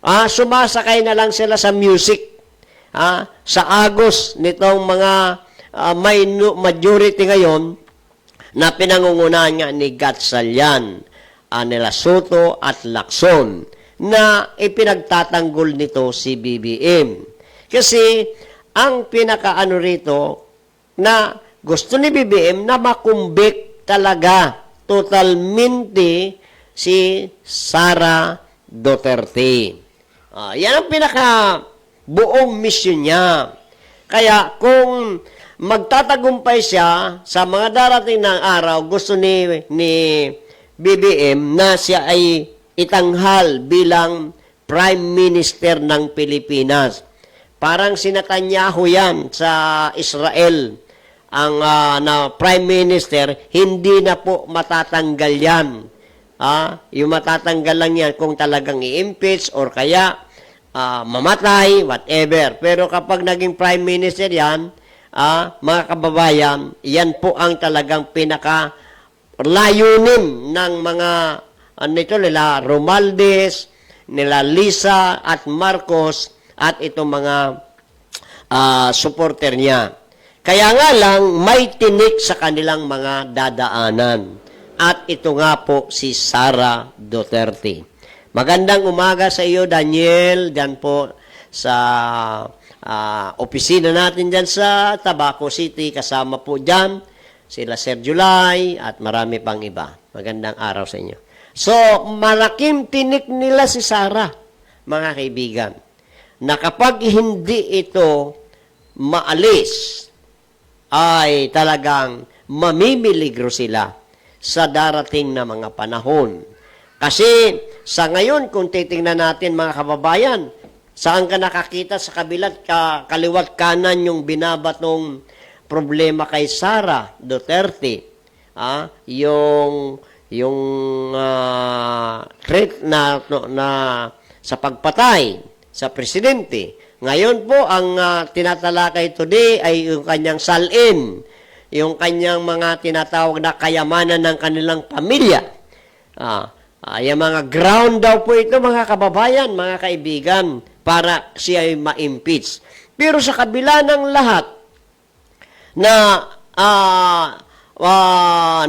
sumasakay na lang sila sa music. Sa agos nitong mga may majority ngayon na pinangungunahan nga ni Gatchalian, nila Soto at Lacson, na ipinagtatanggol nito si BBM. Kasi ang pinakaano rito na gusto ni BBM na makumbik talaga totalmente si Sara Duterte. Yan ang pinaka buong mission niya. Kaya kung magtatagumpay siya sa mga darating ng araw, gusto ni BBM na siya ay itanghal bilang Prime Minister ng Pilipinas. Parang si Netanyahu yan sa Israel. Ang na Prime Minister, hindi na po matatanggal yan. Yung matatanggal lang yan kung talagang i-impeach or kaya mamatay, whatever. Pero kapag naging Prime Minister yan, mga kababayan, yan po ang talagang layunin ng mga nila Romualdez, nila Lisa at Marcos at itong mga supporter niya. Kaya nga lang may tinik sa kanilang mga dadaanan. At ito nga po si Sara Duterte. Magandang umaga sa iyo, Daniel, dyan po sa opisina natin dyan sa Tabaco City. Kasama po dyan sila Sir July at marami pang iba. Magandang araw sa inyo. So, malaking tinik nila si Sara, mga kaibigan, na kapag hindi ito maalis, ay talagang mamimiligro sila sa darating na mga panahon. Kasi sa ngayon, kung titingnan natin mga kababayan, saan ka nakakita sa kaliwat kanan yung binabatong problema kay Sara Duterte? Yung threat na sa pagpatay sa presidente. Ngayon po, ang tinatalakay today ay yung kanyang salin, yung kanyang mga tinatawag na kayamanan ng kanilang pamilya. Yung mga ground daw po ito, mga kababayan, mga kaibigan, para siya ay ma-impeach. Pero sa kabila ng lahat na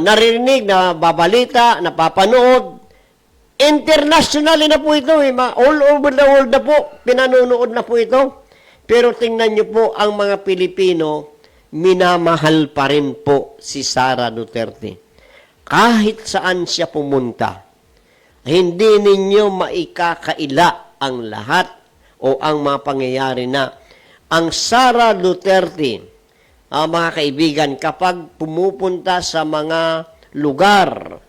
naririnig, na babalita, napapanood, internationally na po ito, all over the world na po, pinanunood na po ito. Pero tingnan nyo po, ang mga Pilipino, minamahal pa rin po si Sara Duterte. Kahit saan siya pumunta, hindi ninyo maikakaila ang lahat o ang mga pangyayari na ang Sara Duterte, mga kaibigan, kapag pumupunta sa mga lugar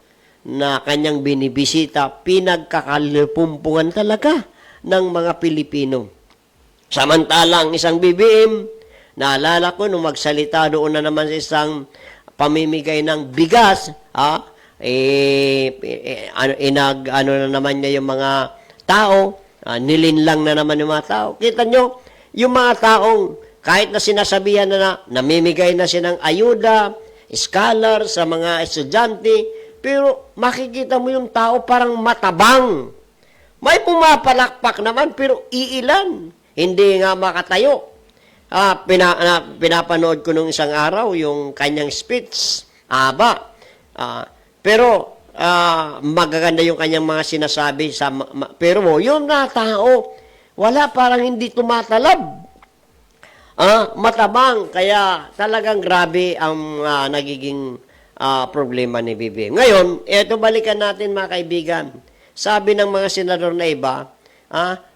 na kanyang binibisita, pinagkakalipumpungan talaga ng mga Pilipino. Samantalang isang BBM, naalala ko nung magsalita doon na naman sa isang pamimigay ng bigas, ano na naman niya yung mga tao, nilinlang na naman yung mga tao. Kita nyo, yung mga taong kahit na sinasabihan na namimigay na siya ng ayuda, scholar sa mga estudyante, pero makikita mo yung tao parang matabang. May pumapalakpak naman, pero iilan. Hindi nga makatayo. Pinapanood ko nung isang araw yung kanyang speech. Pero magaganda yung kanyang mga sinasabi. Pero yung na tao, wala, parang hindi tumatalab. matabang. Kaya talagang grabe ang nagiging problema ni BBM. Ngayon, eto balikan natin mga kaibigan. Sabi ng mga senador na iba,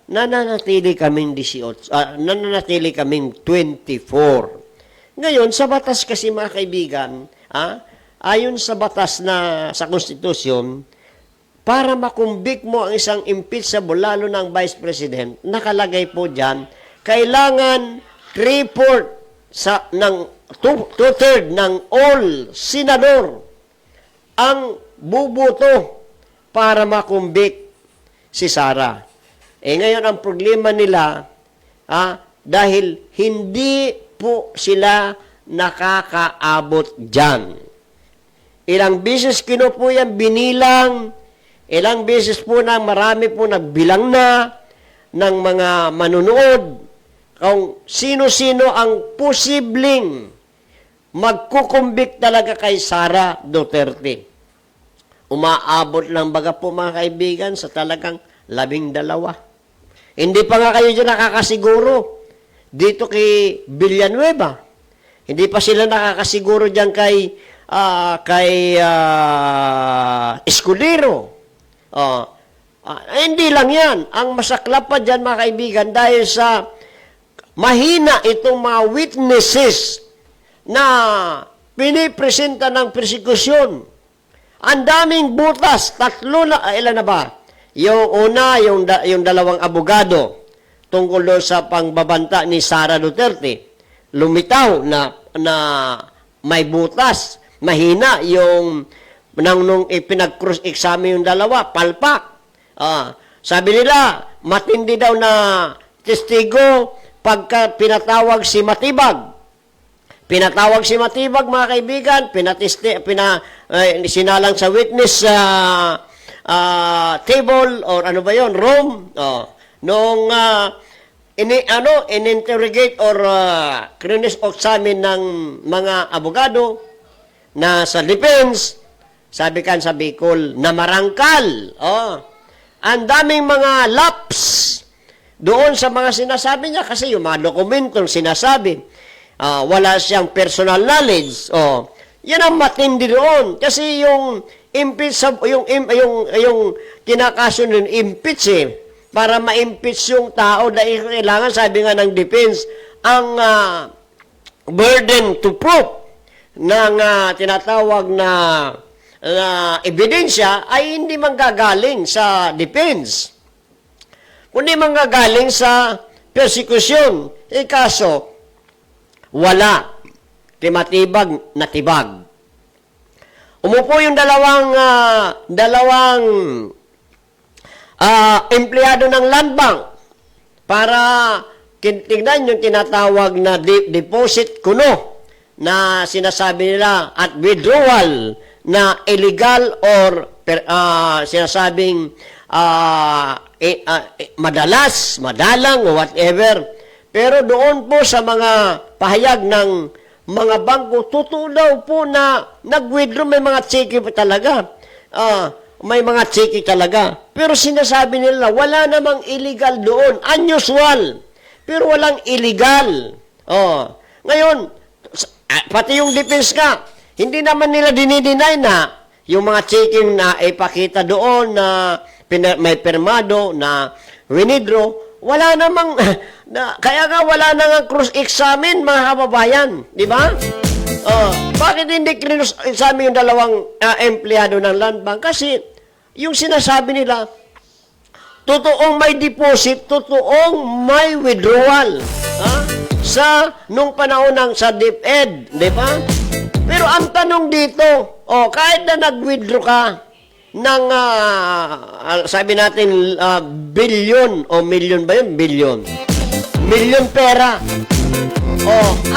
nananatili kaming 18, nananatili kaming 24. Ngayon, sa batas kasi mga kaibigan, ayon sa batas na sa konstitusyon, para makumbik mo ang isang impeachable, lalo ng Vice President, nakalagay po dyan, kailangan 3/4 ng 2/3 ng all senador ang bubuto para makumbik si Sara. Ngayon, ang problema nila, dahil hindi po sila nakakaabot dyan. Ilang beses kinupo yan, binilang, ilang beses po na marami po nagbilang na ng mga manunood kung sino-sino ang posibleng magkukumbik talaga kay Sara Duterte. Umaabot lang baga po mga kaibigan sa talagang 12. Hindi pa nga kayo dyan nakakasiguro dito kay Villanueva. Hindi pa sila nakakasiguro dyan kay Escudero. Hindi lang yan. Ang masaklap pa dyan mga kaibigan dahil sa mahina itong mga witnesses na pinipresenta ng persekusyon. Ang daming butas, 3 na, ilan na ba? Yung una, yung dalawang abogado tungkol doon sa pangbabanta ni Sara Duterte. Lumitaw na may butas. Mahina yung nung ipinag-cross-examine yung dalawa, palpak. Sabi nila, matindi daw na testigo pagka pinatawag si Matibag. Pinatawag si Matibag, mga kaibigan, sinalang sa witness table or ano ba yon, room. Nung in-interrogate or cross-examine ng mga abogado na sa defense, sabi kan sa Bicol, na marangkal. Ang daming mga laps doon sa mga sinasabi niya kasi yung mga dokumentong sinasabi, wala siyang personal knowledge. Yan ang matindi doon. Kasi yung kinakaso ng impeach para ma-impeach yung tao dahil kailangan, sabi nga ng defense, ang burden to prove ng tinatawag na ebidensya ay hindi manggagaling sa defense, kundi manggagaling sa persecution. Kaso, wala. Matibag na tibag. Umupo yung dalawang empleyado ng Land Bank para tignan yung tinatawag na deposit kuno na sinasabi nila at withdrawal na illegal or sinasabing madalang o whatever. Pero doon po sa mga pahayag ng mga bangko, totoo daw po na nag-withdraw, may mga cheque talaga. May mga cheque talaga. Pero sinasabi nila, wala namang illegal doon. Unusual. Pero walang illegal. Ngayon, pati yung defense ka, hindi naman nila dinideny na yung mga cheque na ipakita doon na may permado na withdraw, wala namang, kaya nga wala nang cross-examine, mga kababayan. Di ba? Bakit hindi cross-examine yung dalawang empleyado ng Land Bank? Kasi yung sinasabi nila, totoong may deposit, totoong may withdrawal. Nung panahon ng sa DepEd, di ba? Pero ang tanong dito, kahit na nag-withdraw ka ng, sabi natin, billion o million ba yun? Billion. Million pera.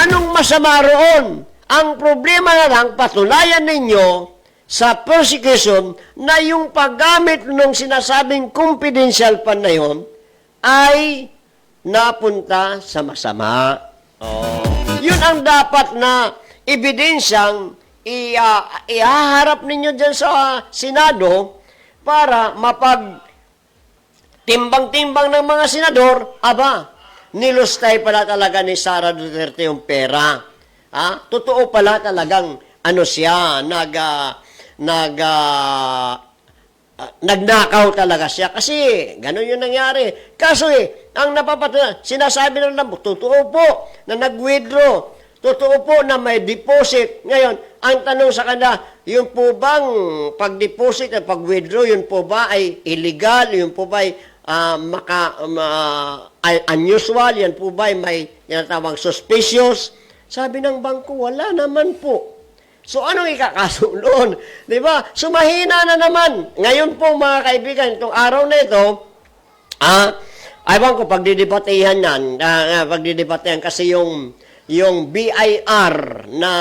Anong masama roon? Ang problema na lang, patunayan ninyo sa prosecution na yung paggamit ng sinasabing confidential fund na yun ay napunta sa masama. Yun ang dapat na ebidensyang ihaharap ninyo dyan sa Senado para timbang-timbang ng mga senador, nilustay pala talaga ni Sara Duterte yung pera. Totoo pala talagang ano siya, nagnakaw talaga siya. Kasi ganun yung nangyari. Kaso ang napapatunayan, sinasabi na lang, totoo po na nag-withdraw. Totoo po na may deposit. Ngayon, ang tanong sa kanila, yun po bang pag-deposit at pag-withdraw, yun po ba ay illegal? Yun po ba ay unusual? Yan po ba ay may tinatawag suspicious? Sabi ng bangko, wala naman po. So, anong ikakasulon? Di ba? So, mahina na naman. Ngayon po, mga kaibigan, itong araw na ito, aywan ko, pagdidebatehan yan, pagdidebatehan kasi yung BIR na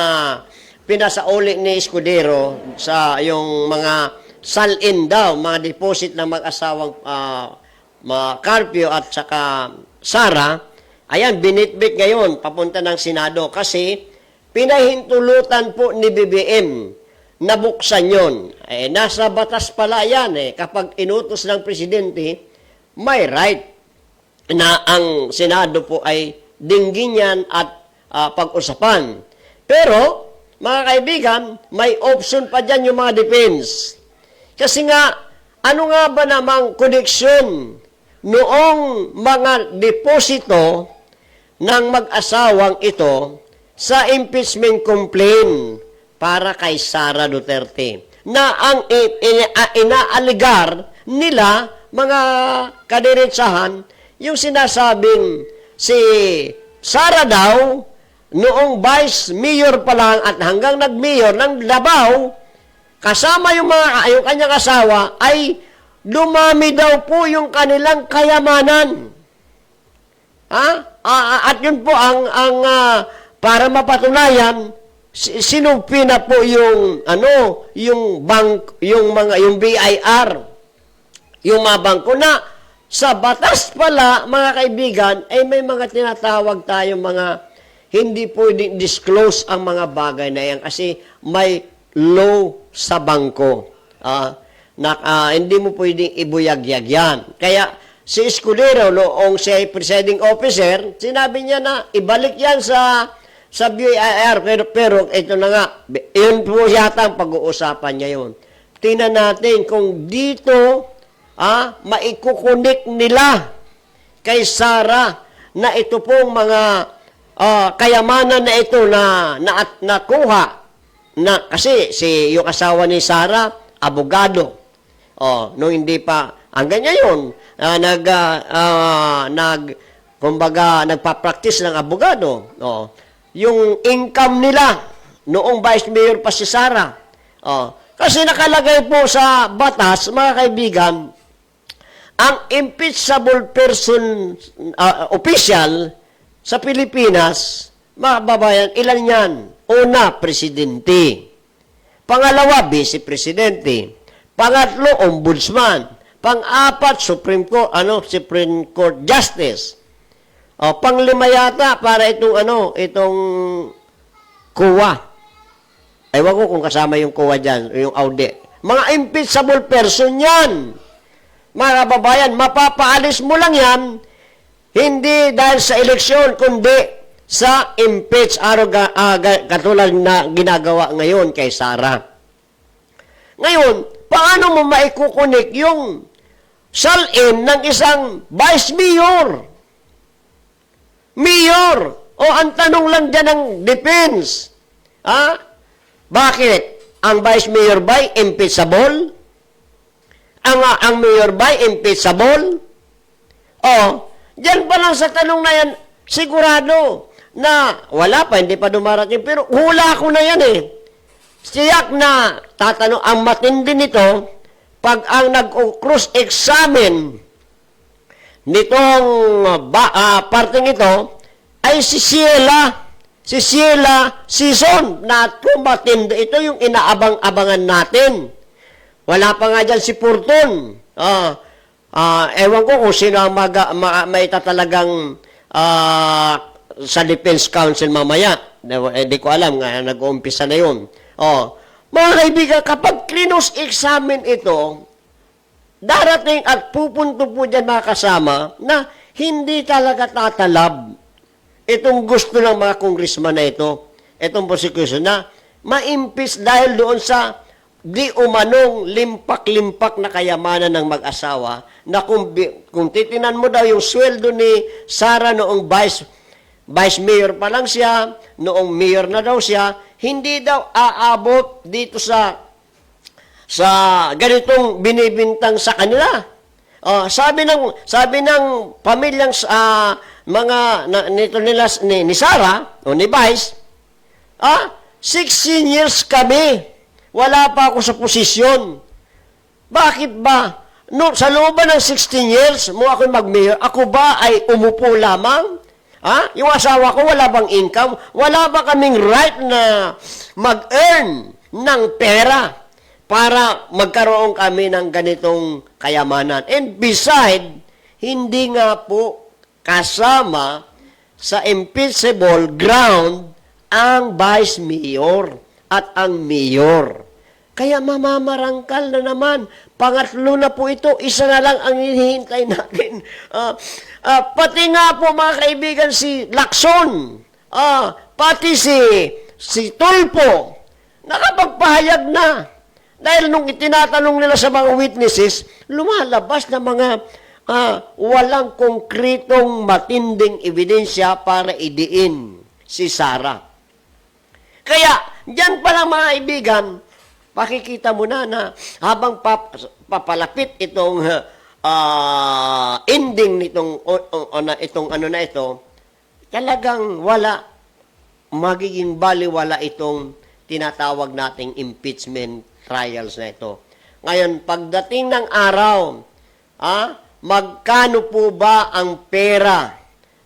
pinasauli ni Escudero sa yung mga sal-in daw, mga deposit ng mag-asawang Carpio at saka Sara, ayan, binitbit ngayon, papunta ng Senado kasi pinahintulutan po ni BBM na buksan yun. Nasa batas pala yan kapag inutos ng presidente, may right na ang Senado po ay dinggin yan at pag-usapan. Pero, mga kaibigan, may option pa dyan yung mga defense. Kasi nga, ano nga ba namang koneksyon noong mga deposito ng mag-asawang ito sa impeachment complaint para kay Sara Duterte na ang inaaligar nila, mga kadiretsahan, yung sinasabing si Sara daw noong vice mayor pa lang at hanggang nag-mayor ng Davao, kasama yung kanyang asawa, ay dumami daw po yung kanilang kayamanan. At yun po para mapatunayan, sinumpi na po yung yung BIR, yung mga bangko na sa batas pala, mga kaibigan, ay may mga tinatawag tayong mga hindi pwedeng disclose ang mga bagay na yan kasi may law sa bangko. Hindi mo pwedeng ibuyagyag yan. Kaya si Escudero, noong siya presiding officer, sinabi niya na ibalik yan sa BIR. Pero ito na nga, yun po yata ang pag-uusapan niya yun. Tingnan natin kung dito maikukunik nila kay Sara na ito pong mga kayamanan na ito na nakuha na kasi yung asawa ni Sara, abogado. Nung hindi pa, hanggang ngayon, nagpa-practice ng abogado. Yung income nila, noong vice mayor pa si Sara. Kasi nakalagay po sa batas, mga kaibigan, ang impeachable person, official, sa Pilipinas, mga kababayan, ilan yan? Una, presidente. Pangalawa, vice-presidente. Pangatlo, ombudsman. Pang-apat, Supreme Court Justice. Panglima yata para itong COA. Ewan ko kung kasama yung COA dyan, yung audit. Mga impeachable person yan. Mga kababayan, mapapaalis mo lang yan, hindi dahil sa eleksyon, kundi sa impeach, katulad na ginagawa ngayon kay Sara. Ngayon, paano mo maikukunik yung sal-in ng isang vice mayor? Mayor! Ang tanong lang dyan ng defense. Bakit? Ang vice mayor ba impeachable? Ang mayor ba impeachable? Diyan pa lang sa tanong na yan, sigurado na wala pa, hindi pa dumarating. Pero hula ko na yan Siyak na tatanong, ang matindi nito, pag ang nag-cross-examine nitong parting ito, ay si Sheila Season na tumatindi. Ito yung inaabang-abangan natin. Wala pa nga dyan si Purton. Ewan ko kung sino ang may tatalagang sa Defense Council mamaya. Hindi ko alam, nag-uumpisa na yun. Mga kaibigan, kapag clinose-examine ito, darating at pupunto po dyan mga kasama na hindi talaga tatalab itong gusto ng mga congressman na ito, itong prosecution na ma-impeach dahil doon sa di umanong limpak-limpak na kayamanan ng mag-asawa na kung titinan mo daw yung sweldo ni Sara noong vice mayor pa lang siya, noong mayor na daw siya, hindi daw aabot dito sa ganitong binibintang sa kanila. Sabi ng pamilyang nito nila ni Sara o ni Vice, 16 years kami. Wala pa ako sa posisyon. Bakit ba? No, sa loob ng 16 years mo ako mag-mayor, ako ba ay umupo lamang? Yung asawa ko wala bang income? Wala ba kaming right na mag-earn ng pera para magkaroon kami ng ganitong kayamanan? And beside, hindi nga po kasama sa impeachable ground ang vice mayor at ang mayor. Kaya mamamarangkal na naman. Pangatlo na po ito, isa na lang ang hinihintay natin. Pati nga po mga kaibigan si Lacson, pati si Tulfo, nakapagpahayag na. Dahil nung itinatanong nila sa mga witnesses, lumalabas na mga walang konkretong matinding ebidensya para idiin si Sara. Kaya, diyan pa lang mga kaibigan, pakikita mo na habang papalapit itong ending nitong itong ano na ito, talagang magiging baliwala itong tinatawag nating impeachment trials na ito. Ngayon, pagdating ng araw, magkano po ba ang pera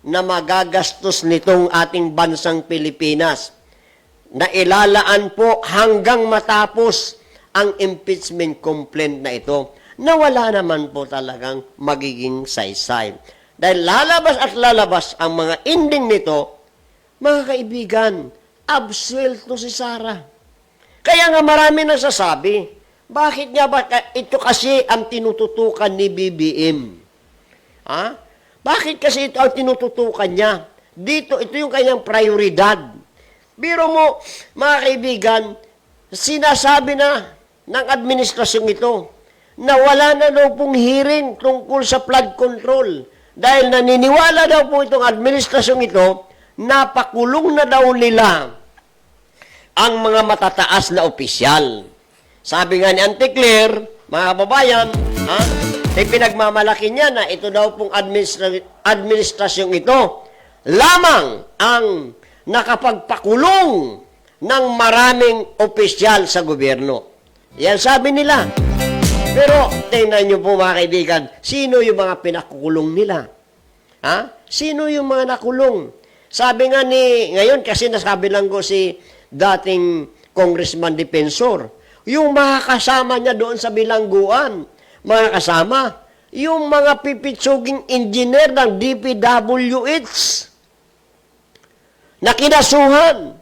na magagastos nitong ating bansang Pilipinas na ilalaan po hanggang matapos ang impeachment complaint na ito, na wala naman po talagang magiging saysay. Dahil lalabas ang mga ending nito, mga kaibigan, absuelto si Sara. Kaya nga marami nagsasabi, bakit nga ba ito kasi ang tinututukan ni BBM? Bakit kasi ito ang tinututukan niya? Ito yung kanyang prioridad. Biro mo, mga kaibigan, sinasabi na ng administrasyong ito na wala na daw pong hearing tungkol sa flood control. Dahil naniniwala daw po itong administrasyong ito, napakulong na daw nila ang mga matataas na opisyal. Sabi nga ni Auntie Claire, mga kababayan, pinagmamalaki niya na ito daw pong administrasyong ito lamang ang nakapagpakulong ng maraming opisyal sa gobyerno. Yan sabi nila. Pero, tingnan niyo po mga kaibigan, sino yung mga pinakukulong nila? Sino yung mga nakulong? Sabi nga ngayon kasi nasabi lang ko si dating Congressman Defensor, yung mga kasama niya doon sa bilangguan, mga kasama, yung mga pipitsuging engineer ng DPWH na kinasuhan,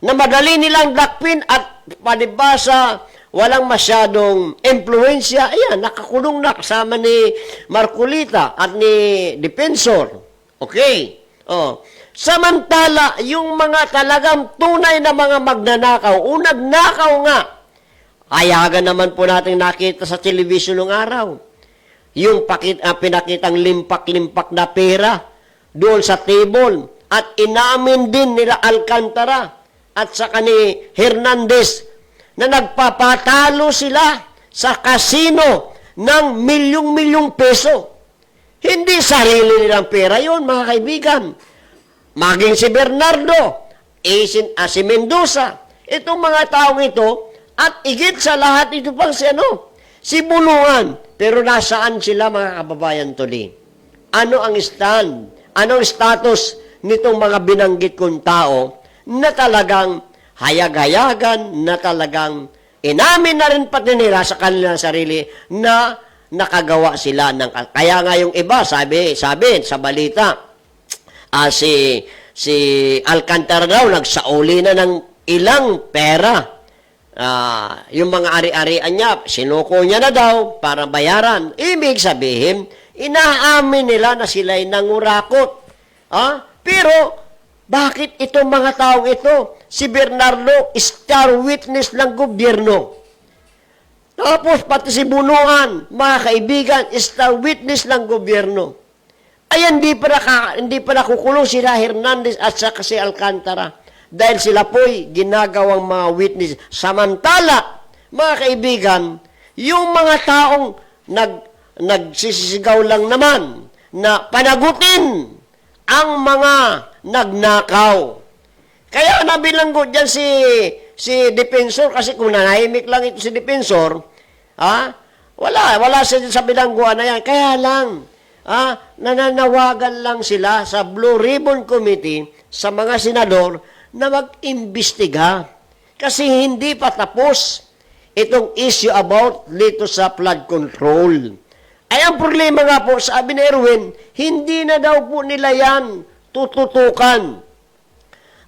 na madali nilang dakpin at palibasa walang masyadong impluensya, ayan, nakakulong na kasama ni Marcolita at ni Defensor. Okay. Samantala, yung mga talagang tunay na mga magnanakaw, nagnakaw nga, ayagan naman po natin nakita sa television ng araw. Yung pinakitang limpak-limpak na pera doon sa table at inamin din nila Alcantara at saka ni Hernandez na nagpapatalo sila sa kasino ng milyong-milyong peso. Hindi sarili nilang pera yon, mga kaibigan. Maging si Bernardo, si Mendoza, itong mga taong ito, at igit sa lahat ito pang si Bulungan. Pero nasaan sila, mga kababayan tuli? Ano ang stand? Ano ang status nitong mga binanggit kong tao na talagang hayag-hayagan, na talagang inamin na rin pati nila sa kanilang sarili na nakagawa sila ng... Kaya nga yung iba, sabi sa balita, si Alcantara daw, nagsauli na ng ilang pera. Yung mga ari-arian niya, sinuko niya na daw para bayaran. Ibig sabihin, Inaamin nila na sila'y nangurakot. Pero, bakit itong mga taong ito, si Bernardo, star witness ng gobyerno? Tapos, pati si Bunuan, mga kaibigan, star witness ng gobyerno. Ay, hindi pa nakukulong sila Hernandez at saka si Alcantara. Dahil sila po'y ginagawang mga witness. Samantala, mga kaibigan, yung mga taong nagsisisigaw lang naman na panagutin ang mga nagnakaw. Kaya nabilanggo dyan si Defensor, kasi kung nanahimik lang ito si Defensor, wala siya sa bilangguan na yan. Kaya lang, nananawagan lang sila sa Blue Ribbon Committee sa mga senador na mag-imbestiga. Kasi hindi pa tapos itong issue about dito sa flood control. Ay, ang problema nga po, sabi ni Erwin, hindi na daw po nila yan tututukan.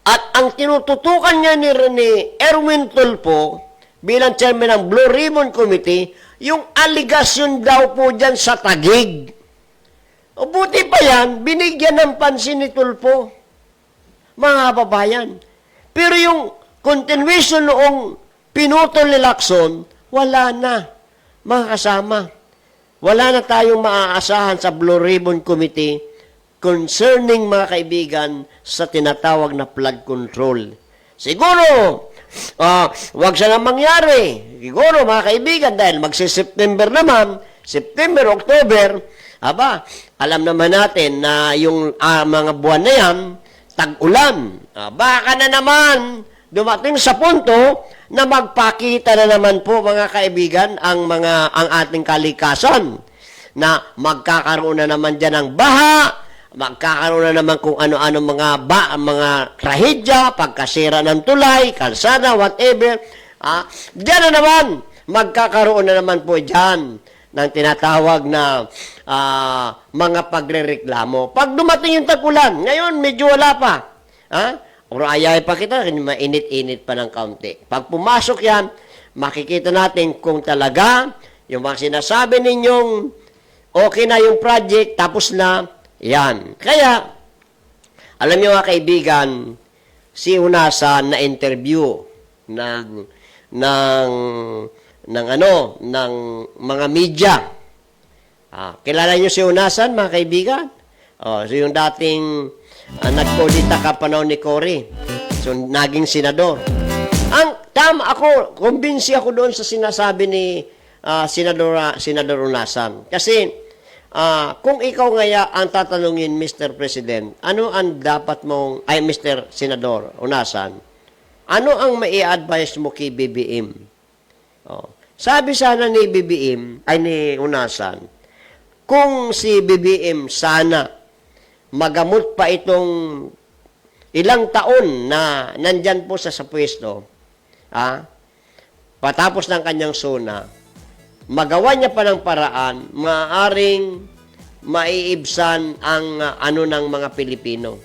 At ang tinututukan niya ni Erwin Tulfo bilang chairman ng Blue Ribbon Committee, yung aligasyon daw po dyan sa Taguig. O buti pa yan, binigyan ng pansin ni Tulfo, mga kababayan. Pero yung continuation noong pinutol ni Lacson, wala na, mga kasama. Wala na tayong maaasahan sa Blue Ribbon Committee concerning, mga kaibigan, sa tinatawag na flood control. Siguro, wag siya na mangyari. Siguro, mga kaibigan, dahil magsi-September naman, September, October, alam naman natin na yung mga buwan na yan, tag-ulan. Baka na naman dumating sa punto na magpakita na naman po, mga kaibigan, ang ating kalikasan na magkakaroon na naman dyan ng baha, magkakaroon na naman kung ano-ano mga trahedya, pagkasira ng tulay, kalsada, whatever. Diyan na naman, magkakaroon na naman po dyan ng tinatawag na mga pagrereklamo. Pag dumating yung tag-ulan, ngayon medyo wala pa. Pero ayay pa kita, mainit-init pa ng kaunti. Pag pumasok yan, makikita natin kung talaga yung mga sinasabi ninyong okay na yung project, tapos na, yan. Kaya, alam niyo mga kaibigan, si Hunasan na interview ng mga media. Kilala niyo si Hunasan, mga kaibigan? So yung dating nagpolita ka panahon ni Cory. So, naging senador. Kumbinsi ako doon sa sinasabi ni Senador Hunasan. Kasi, kung ikaw ngaya ang tatanungin, Mr. President, ano ang dapat mong, Mr. Senador Hunasan, ano ang mai-advise mo kay BBM? Sabi sana ni ni Hunasan, kung si BBM sana magamot pa itong ilang taon na nandyan po sa pwesto, patapos ng kanyang suna, magawa niya pa ng paraan, maaaring maiibsan ang ng mga Pilipino.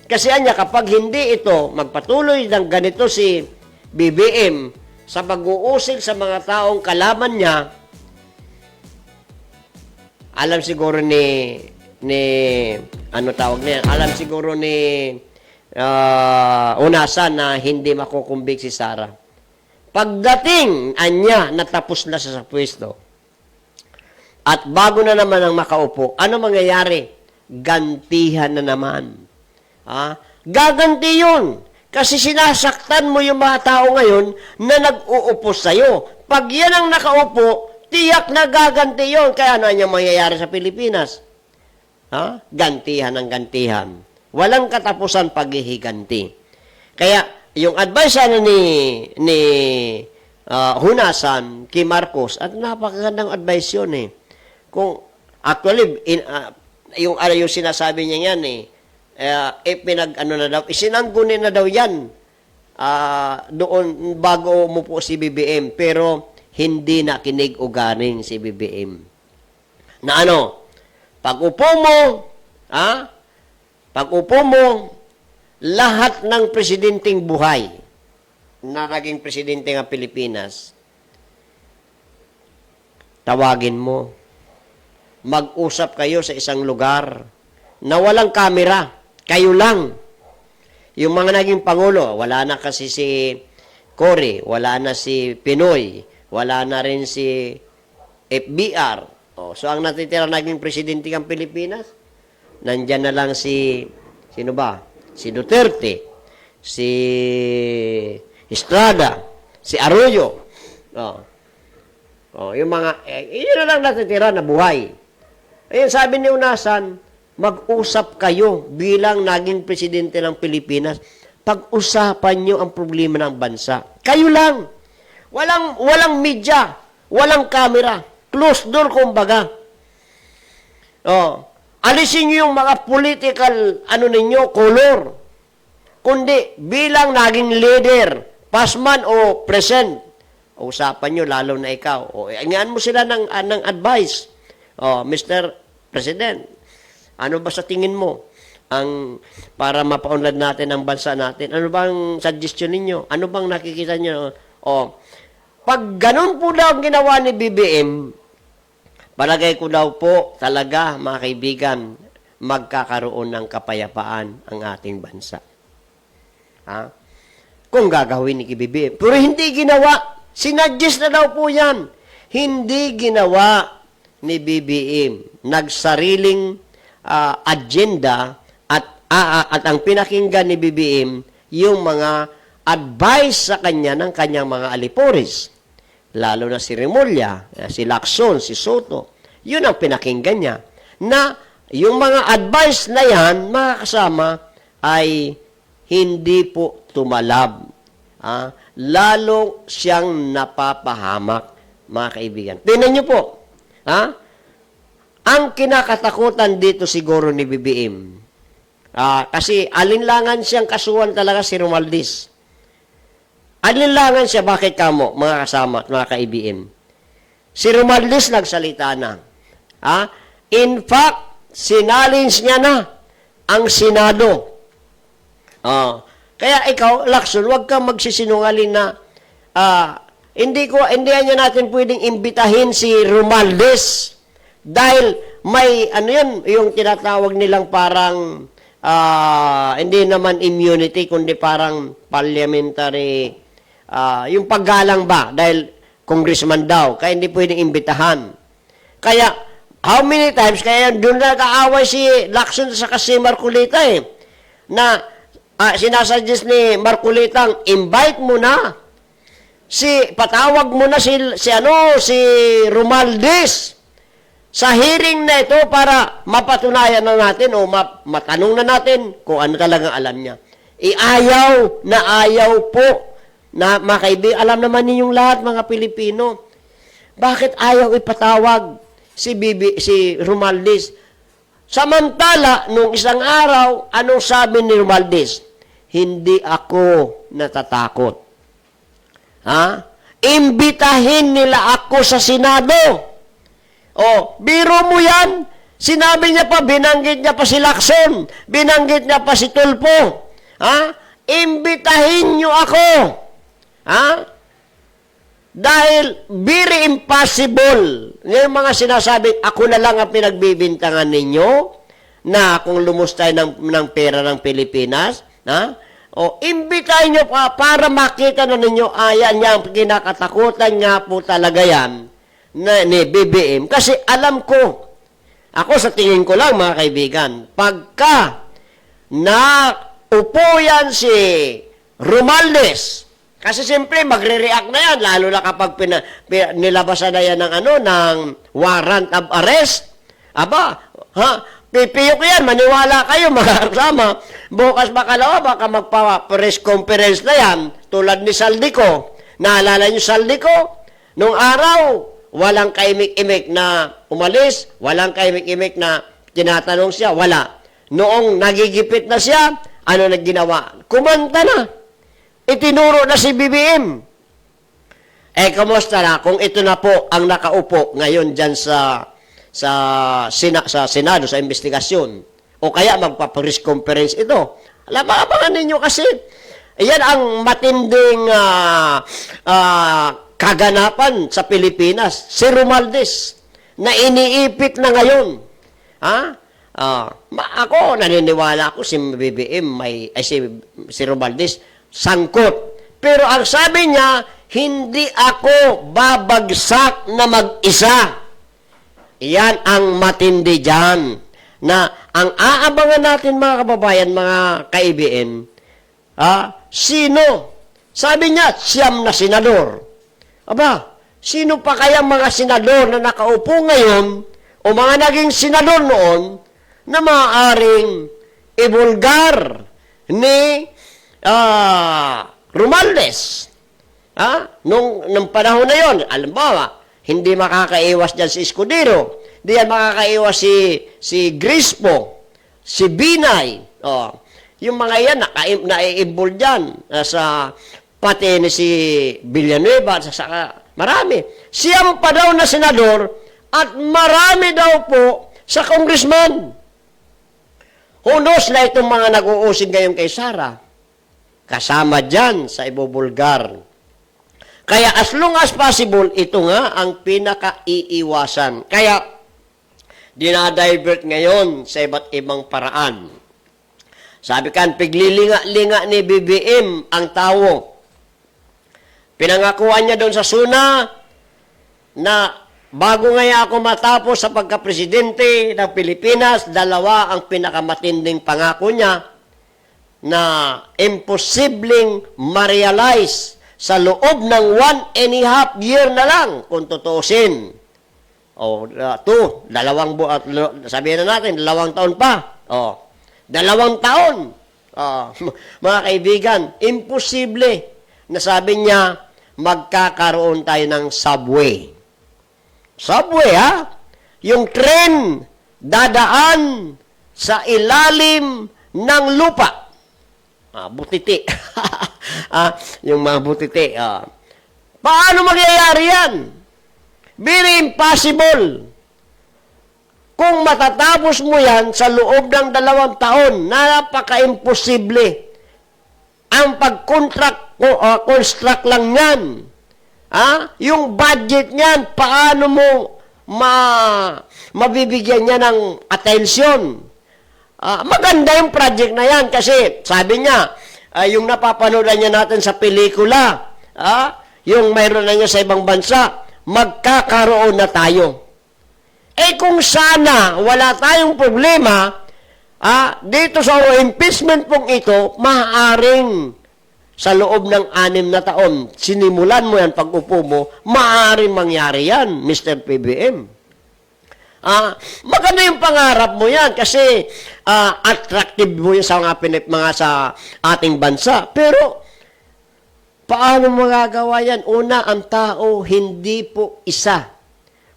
Kasi kapag hindi ito, magpatuloy ng ganito si BBM sa pag-uusil sa mga taong kalaban niya, alam siguro alam siguro ni Hunasan na hindi makukumbik si Sara. Pagdating anya, natapos na sa pwesto. At bago na naman ang makaupo, ano mangyayari? Gantihan na naman. Gaganti yun. Kasi sinasaktan mo yung mga tao ngayon na nag-uupo sa'yo. Pag yan ang nakaupo, tiyak na gaganti yun. Kaya ano yung mangyayari sa Pilipinas? Gantihan ng gantihan. Walang katapusan paghihiganti. Kaya, yung advice ni Hunasan kay Marcos, at napakagandang advice yun eh. Kung, actually, yung sinasabi niya yan isinanggunin na daw yan doon bago umupo si BBM, pero hindi nakinig o ganing si BBM. Na pag-upo mo, lahat ng presidenteng buhay na naging presidente ng Pilipinas, tawagin mo. mag-usap kayo sa isang lugar na walang kamera. Kayo lang. Yung mga naging Pangulo, wala na kasi si Cory, wala na si Pinoy, wala na rin si FBR. So, ang natitira naging presidente ng Pilipinas, nandyan na lang si, sino ba? Si Duterte, si Estrada, si Arroyo. Yung mga, yun na lang natitira na buhay. Ayun, sabi ni Unasan, mag-usap kayo bilang naging presidente ng Pilipinas. Pag-usapan nyo ang problema ng bansa. Kayo lang. Walang media, walang camera. Closed door, kumbaga. Alisin nyo yung mga political, color. Kundi, bilang naging leader, past man o present, usapan nyo, lalo na ikaw. Ingaan mo sila ng advice. Mr. President, ano ba sa tingin mo para mapaunlad natin ang bansa natin? Ano bang suggestion ninyo? Ano bang nakikita nyo? Pag ganun po daw ang ginawa ni BBM, palagay ko daw po talaga, mga kaibigan, magkakaroon ng kapayapaan ang ating bansa. Kung gagawin ni BBM. Pero hindi ginawa. Sinuggest na daw po yan. Hindi ginawa ni BBM. Nagsariling agenda at ang pinakinggan ni BBM yung mga advice sa kanya ng kanyang mga alipores. Lalo na si Remulla, si Lacson, si Soto. Yun ang pinakinggan niya. Na yung mga advice na yan, mga kasama, ay hindi po tumalab. Lalo siyang napapahamak, mga kaibigan. Tingnan niyo po. Ang kinakatakutan dito siguro ni BBM, kasi alinlangan siyang kasuhan talaga si Romualdez. Alinlangan siya, bakit kamo, mga kasama, mga ka-IBM? Si Romualdez nagsalita na. In fact, sinalins niya na ang Senado. Kaya ikaw, Lacson, huwag kang magsisinungaling na hindi niya natin pwedeng imbitahin si Romualdez dahil may, yung tinatawag nilang parang, hindi naman immunity, kundi parang parliamentary, yung paggalang ba, dahil congressman daw, kaya hindi pwedeng imbitahan. Kaya, how many times, kaya doon nag-aaway si Lacson sa kasi Marcolita na sinasuggest ni Marcolita, invite mo na, patawag mo na si Romualdez sa hearing na ito para mapatunayan na natin o matanong na natin kung ano talagang alam niya. Ayaw po na mga kaibigan, alam naman ninyong lahat mga Pilipino, bakit ayaw ipatawag si Romualdez? Samantala, nung isang araw, anong sabi ni Romualdez? Hindi ako natatakot. Imbitahin nila ako sa Senado. Biro mo yan. Sinabi niya pa, binanggit niya pa si Lacson, binanggit niya pa si Tulfo. Imbitahin niyo ako. Dahil very impossible. Yung mga sinasabi, ako na lang ang pinagbibintangan ninyo na kung lumustay ng pera ng Pilipinas. Imbitahin nyo pa para makita na ninyo, ayan niya ang kinakatakutan nga po talaga yan ni BBM. Kasi alam ko, ako sa tingin ko lang mga kaibigan, pagka naupo yan si Romualdez, kasi siyempre magre-react na yan, lalo na kapag nilabasan na yan ng warrant of arrest. Pipiyok yan, maniwala kayo, mga kasama. Bukas bakalawa, baka magpa-press conference na yan, tulad ni Saldico. Naalala niyo Saldico? Nung araw, walang kaimik-imik na umalis, walang kaimik-imik na tinatanong siya, wala. Noong nagigipit na siya, ano na ginawa? Kumanta na. Itinuro na si BBM. Kamusta na kung ito na po ang nakaupo ngayon dyan sa Senado, sa investigasyon. O kaya magpa-press conference ito. Abangan ninyo kasi, yan ang matinding kaganapan sa Pilipinas. Si Romualdez. na iniipit na ngayon. Ha? Ako, naniniwala ako si BBM, si Romualdez, sangkot. Pero ang sabi niya, hindi ako babagsak na mag-isa. Yan ang matindi dyan. Na ang aabangan natin mga kababayan, mga ka-IBN, sino? Sabi niya, 9 na senador. Aba, sino pa kaya mga senador na nakaupo ngayon o mga naging senador noon na maaaring ibulgar ni Romualdez? Nung panahon na yon, alam mo, hindi makakaiwas dyan si Escudero, di yan makakaiwas si Grispo, si Binay, yung mga yan, naiibol dyan, pati ni si Villanueva, marami. Siyam pa daw na senador, at marami daw po sa congressman. Hunos na itong mga nag-uusig ngayon kay Sara, kasama dyan sa ibubulgar. Kaya as long as possible, ito nga ang pinaka-iiwasan. Kaya, dinadivert ngayon sa iba't ibang paraan. Sabi kan, piglilinga-linga ni BBM ang tao. Pinangakuan niya doon sa SUNA na bago nga ako matapos sa pagka-presidente ng Pilipinas, 2 ang pinakamatinding pangako niya na imposibleng ma-realize sa loob ng 1.5 year na lang kung tutusin. Sabihin na natin, 2 taon pa. 2 taon. Mga kaibigan, imposible na sabi niya, magkakaroon tayo ng subway. Subway, yung tren dadaan sa ilalim ng lupa. Butiti. Yung mga butiti. Paano magyayari yan? Very impossible. Kung matatapos mo yan sa loob ng 2 taon, napaka-imposible. Ang pag-construct lang yan. Yung budget niyan, paano mo mabibigyan niya ng atensyon? Maganda yung project na yan kasi sabi niya, yung napapanood niya natin sa pelikula, yung mayroon na niya sa ibang bansa, magkakaroon na tayo. Kung sana wala tayong problema, dito sa impeachment pong ito, maaaring sa loob ng 6 na taon, sinimulan mo yan pag-upo mo, maaaring mangyari yan, Mr. PBM. Maganda yung pangarap mo yan kasi attractive mo yan sa mga sa ating bansa. Pero, paano magagawa yan? Una, ang tao hindi po isa.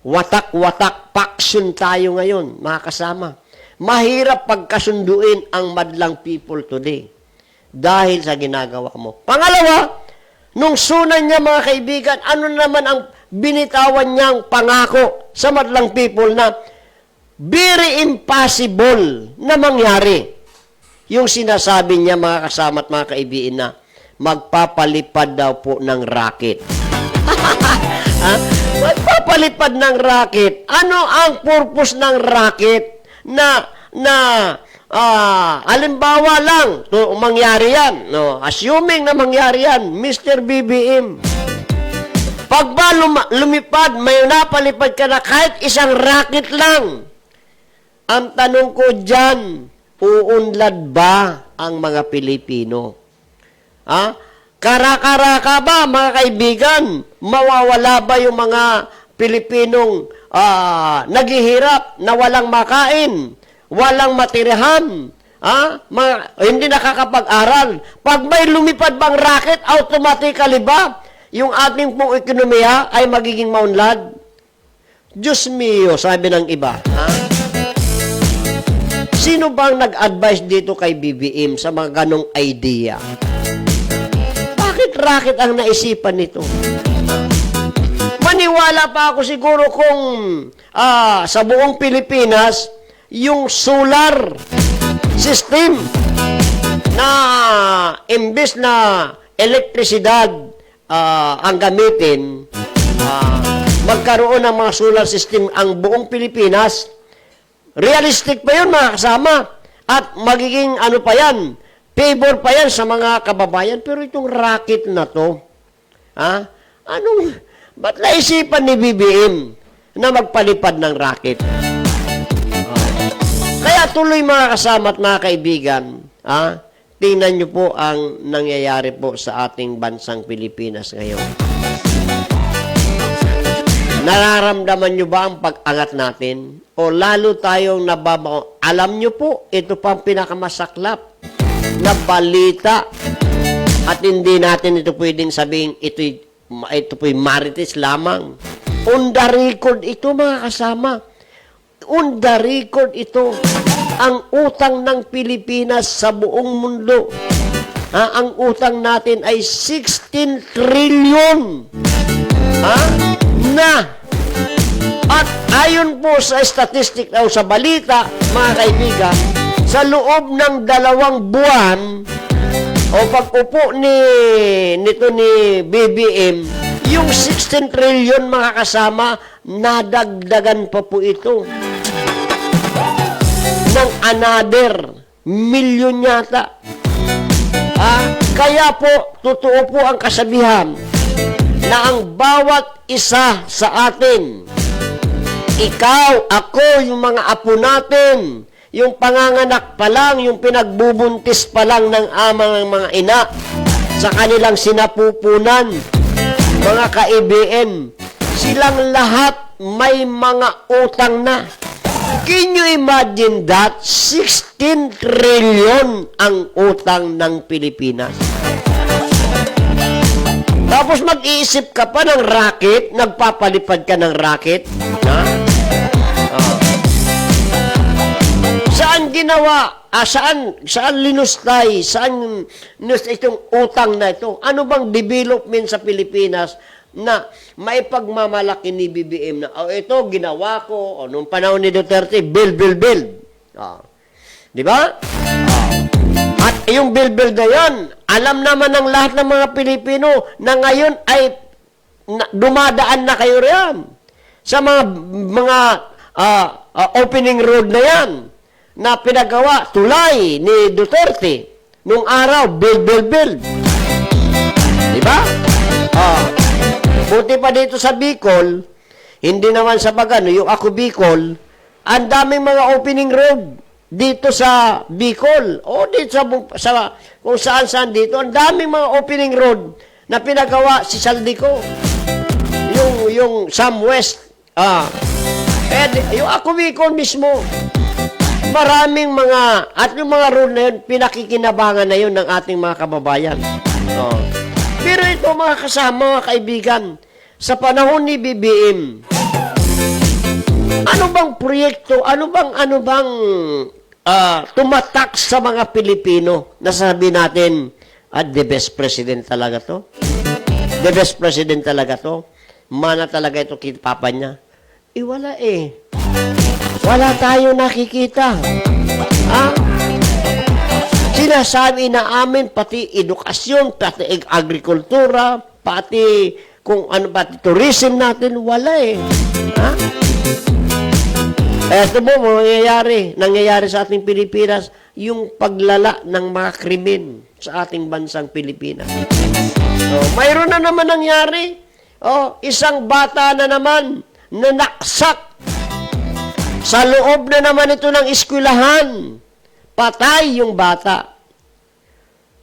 Watak-watak, faction tayo ngayon, mga kasama. Mahirap pagkasunduin ang madlang people today dahil sa ginagawa mo. Pangalawa, nung sunan niya mga kaibigan, ano naman ang binitawan niyang pangako sa madlang people na very impossible na mangyari. Yung sinasabi niya mga kasama at mga kaibigan na magpapalipad daw po ng rocket. Magpapalipad ng rocket. Ano ang purpose ng rocket? Halimbawa lang, mangyari yan. Assuming na mangyari yan, Mr. BBM. Pag ba lumipad, may napalipad ka na kahit isang rocket lang. Ang tanong ko dyan, uunlad ba ang mga Pilipino? Kara-kara ba, mga kaibigan? Mawawala ba yung mga Pilipinong naghihirap na walang makain, walang matirahan, hindi nakakapag-aral? Pag may lumipad bang rocket, automatically ba yung ating pong ekonomiya ay magiging maunlad? Diyos mio, sabi ng iba. Sino bang nag-advise dito kay BBM sa mga ganong idea? Bakit rocket ang naisipan nito? Maniwala pa ako siguro kung sa buong Pilipinas, yung solar system na imbes na elektrisidad ang gamitin, magkaroon ng mga solar system ang buong Pilipinas. Realistic pa yun, mga kasama. At magiging ano pa yan, favor pa yan sa mga kababayan. Pero itong rocket na to, ba't naisipan ni BBM na magpalipad ng rocket? Kaya tuloy, mga kasama at mga kaibigan, tingnan nyo po ang nangyayari po sa ating bansang Pilipinas ngayon. Nararamdaman nyo ba ang pag-angat natin? O lalo tayong nababao? Alam nyo po, ito pa ang pinakamasaklap na balita. At hindi natin ito pwedeng sabihin, ito po'y marites lamang. On the record ito, mga kasama. On the record ito. Ang utang ng Pilipinas sa buong mundo. Ang utang natin ay 16 trillion. At ayon po sa statistic o sa balita, mga kaibigan, sa loob ng 2 buwan o pag-upo nito ni BBM, yung 16 trillion, mga kasama, nadagdagan pa po ito ng another milyon yata. Kaya po, totoo po ang kasabihan na ang bawat isa sa atin, ikaw, ako, yung mga apo natin, yung panganganak pa lang, yung pinagbubuntis pa lang ng amang mga ina, sa kanilang sinapupunan, mga ka-EBN, silang lahat may mga utang na. Can you imagine that? 16 trillion ang utang ng Pilipinas. Tapos mag-iisip ka pa ng racket, nagpapalipad ka ng racket. Saan ginawa? Saan linustay? Saan itong utang na ito? Ano bang development sa Pilipinas na maipagmamalaki ni BBM na, ito, ginawa ko, nung panahon ni Duterte, build. Di ba? At yung build na yan, alam naman ng lahat ng mga Pilipino na ngayon ay dumadaan na kayo riyan sa mga opening road na yan na pinagawa, tulay ni Duterte. Nung araw, build. Di ba? Buti pa dito sa Bicol, hindi naman sa Bagano, yung ako Bicol, ang daming mga opening road dito sa Bicol. O dito sa kung saan dito, ang daming mga opening road na pinagawa si Saldico. Yung Sam West. Yung ako Bicol mismo. Maraming at yung mga road na yun, pinakikinabangan na yun ng ating mga kababayan. Pero ito, mga kasama, mga kaibigan, sa panahon ni BBM, ano bang proyekto, ano bang tumatak sa mga Pilipino na sabi natin, the best president talaga to? The best president talaga to? Mana talaga ito papa niya? Wala eh. Wala tayo nakikita. Sinasabi na amin, pati edukasyon, pati agrikultura, pati tourism natin, wala eh. Ito po, nangyayari sa ating Pilipinas, yung paglala ng mga krimen sa ating bansang Pilipinas. Mayroon na naman nangyari. Isang bata na naman, nanaksak sa loob na naman ito ng eskwelahan. Patay yung bata.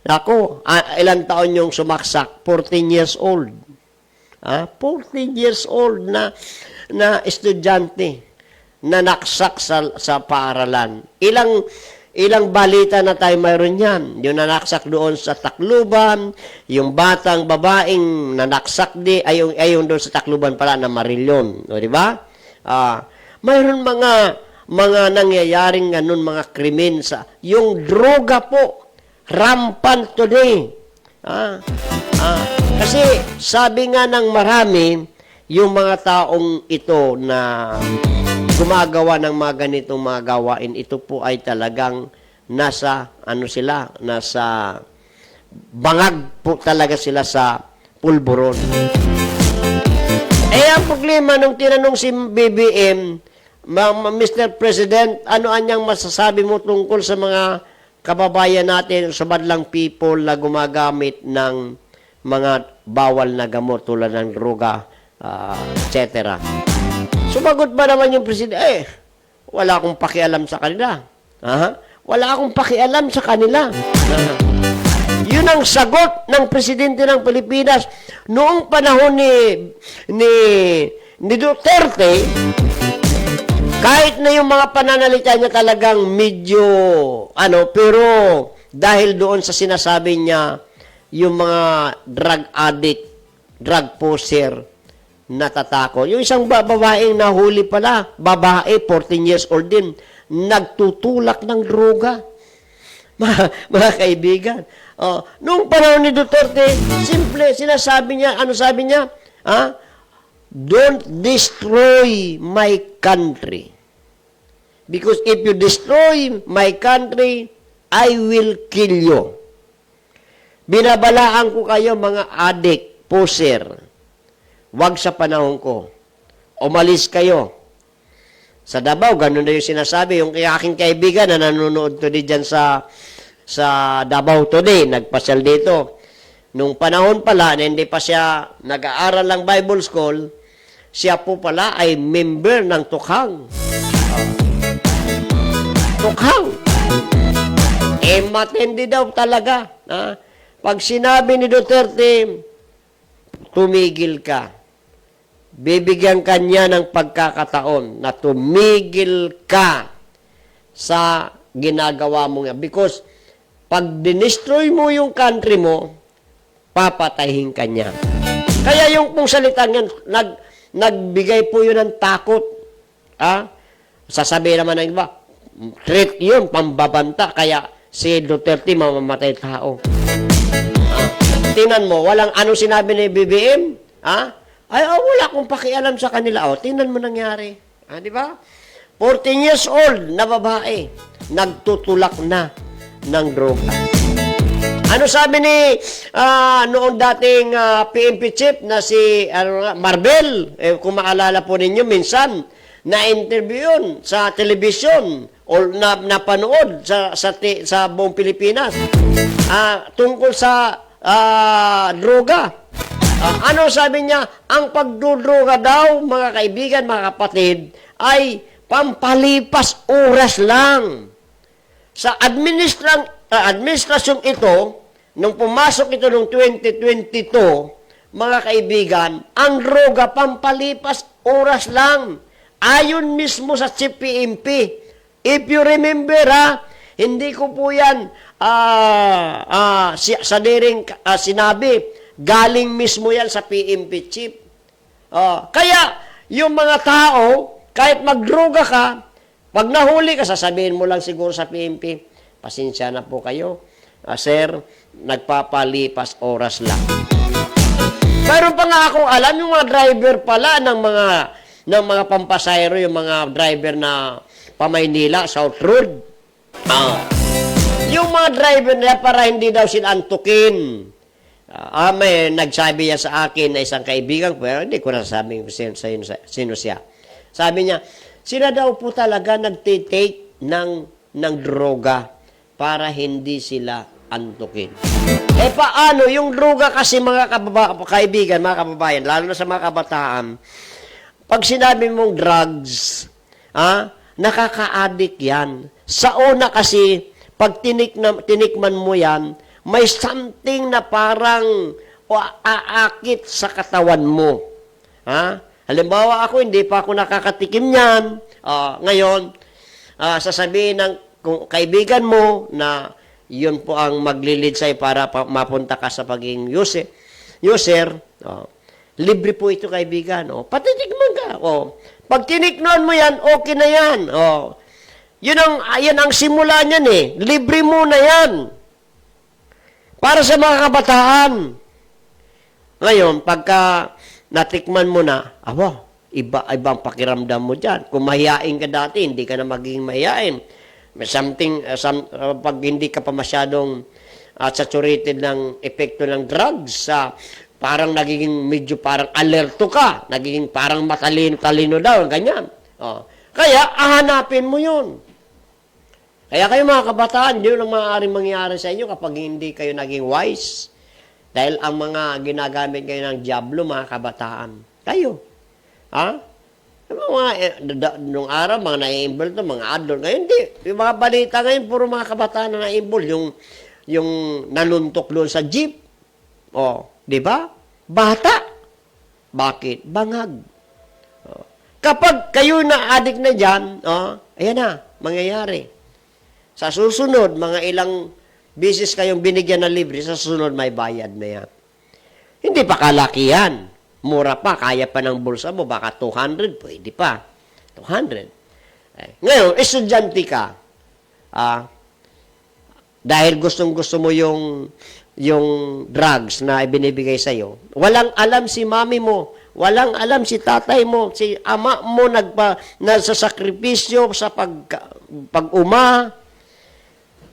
Ako, ilang taon yung sumaksak? 14 years old. 14 years old na estudyante na naksak sa paaralan. Ilang balita na tayo mayroon yan. Yung nanaksak doon sa Tacloban, yung batang babaeng nanaksak ayong doon sa Tacloban pala na Marilyon. O, di ba? Mayroon mga nangyayaring ganun, mga krimen yung droga po, rampant today. Kasi sabi nga ng marami, yung mga taong ito na gumagawa ng mga ganitong mga gawain, ito po ay talagang nasa bangag po talaga sila sa pulburon. Ang problema, nung tinanong si BBM, Mr. President, ano anyang masasabi mo tungkol sa mga kababayan natin, sa badlang people na gumagamit ng mga bawal na gamot tulad ng droga, etc. Sumagot ba naman yung President, wala akong pakialam sa kanila. Wala akong pakialam sa kanila. Yun ang sagot ng Presidente ng Pilipinas noong panahon ni Duterte. Kahit na yung mga pananalita niya talagang medyo pero dahil doon sa sinasabi niya, yung mga drug addict, drug poser, natatakot. Yung isang babaeng nahuli pala, babae, 14 years old din, nagtutulak ng droga. Mga kaibigan. Noong panahon ni Duterte, simple, sinasabi niya, ano sabi niya? Don't destroy my country. Because if you destroy my country, I will kill you. Binabalaan ko kayo mga adik, poser. Wag sa panahon ko. Umalis kayo. Sa Davao, ganun na yung sinasabi. Yung aking kaibigan na nanonood today dyan sa Davao today, nagpasyal dito. Nung panahon pala, na hindi pa siya nag-aaral ng Bible School, siya po pala ay member ng Tukhang. Tukhang. Matindi daw talaga. Pag sinabi ni Duterte, tumigil ka. Bibigyan ka niya ng pagkakataon na tumigil ka sa ginagawa mo nga. Because pag dinestroy mo yung country mo, papatayin ka niya. Kaya yung pong salita niyan, nagbigay po yun ng takot. Sasabihin naman ng iba, threat yun, pambabanta. Kaya si Duterte mamamatay tao. Tingnan mo, walang ano sinabi ni BBM? Wala akong pakialam sa kanila. Tingnan mo nangyari. Di ba? 14 years old na babae, nagtutulak na ng droga. Ano sabi ni noong dating PNP chief na si Marbel? Kung maalala po ninyo, minsan na-interview yun sa television o napanood sa buong Pilipinas tungkol sa droga. Ano sabi niya? Ang pagdudroga daw, mga kaibigan, mga kapatid, ay pampalipas oras lang. Sa administrasyong ito, nung pumasok ito noong 2022, mga kaibigan, ang droga pampalipas oras lang. Ayon mismo sa CPMP. If you remember, hindi ko po yan sa daring sinabi. Galing mismo yan sa PNP chief. Kaya, yung mga tao, kahit magdroga ka, pag nahuli ka, sasabihin mo lang siguro sa PNP, pasensya na po kayo. Sir, nagpapalipas oras lang. Mayroon pa nga akong alam, yung mga driver pala ng mga pampasayro, yung mga driver na Pamaynila, South Road. Yung mga driver nila para hindi daw sila antukin. May nagsabi niya sa akin na isang kaibigan, pero hindi ko nasasabing sino siya. Sabi niya, sila daw po talaga nagtitake ng droga para hindi sila antukin. Paano? Yung droga kasi mga kaibigan, mga kababayan, lalo na sa mga kabataan, pag sinabi mong drugs, nakaka-addict yan. Sa una kasi, pag tinikman mo yan, may something na parang aakit sa katawan mo. Halimbawa ako, hindi pa ako nakakatikim yan. Ngayon, sasabihin ng kaibigan mo na yun po ang maglilid sa'yo para mapunta ka sa pagiging user. Libre po ito, kaibigan. Patitikman ka. Pag tinikman mo yan, okay na yan. Yan ang simula niyan Libre mo na yan. Para sa mga kabataan. Ngayon, pagka natikman mo na, ibang pakiramdam mo dyan. Kung mahihain ka dati, hindi ka na magiging mahihain. Pag hindi ka pa masyadong saturated ng epekto ng drugs, parang nagiging medyo parang alerto ka, nagiging parang matalino-talino daw, ganyan. Oh. Kaya, hahanapin mo yun. Kaya kayo mga kabataan, yun ang maaaring mangyari sa inyo kapag hindi kayo naging wise. Dahil ang mga ginagamit kayo ng diablo, mga kabataan. Kayo. Ha? Nung araw, mga na-involve to, mga adult. Ngayon, hindi. Yung mga balita ngayon, puro mga kabataan na na-involve. Yung nanuntok doon sa jeep. O, di ba? Bata. Bakit? Bangag. O. Kapag kayo na addict na dyan, ayan na, mangyayari. Sa susunod, mga ilang bisis kayong binigyan ng libre, sa susunod may bayad na yan. Hindi pa kalakihan. Mura pa, kaya pa ng bulsa mo, baka 200, pwede pa. 200. Ngayon, estudyante ka. Dahil gustong-gusto mo yung drugs na ibinibigay sa'yo, walang alam si mami mo, walang alam si tatay mo, si ama mo nagsasakripisyo sa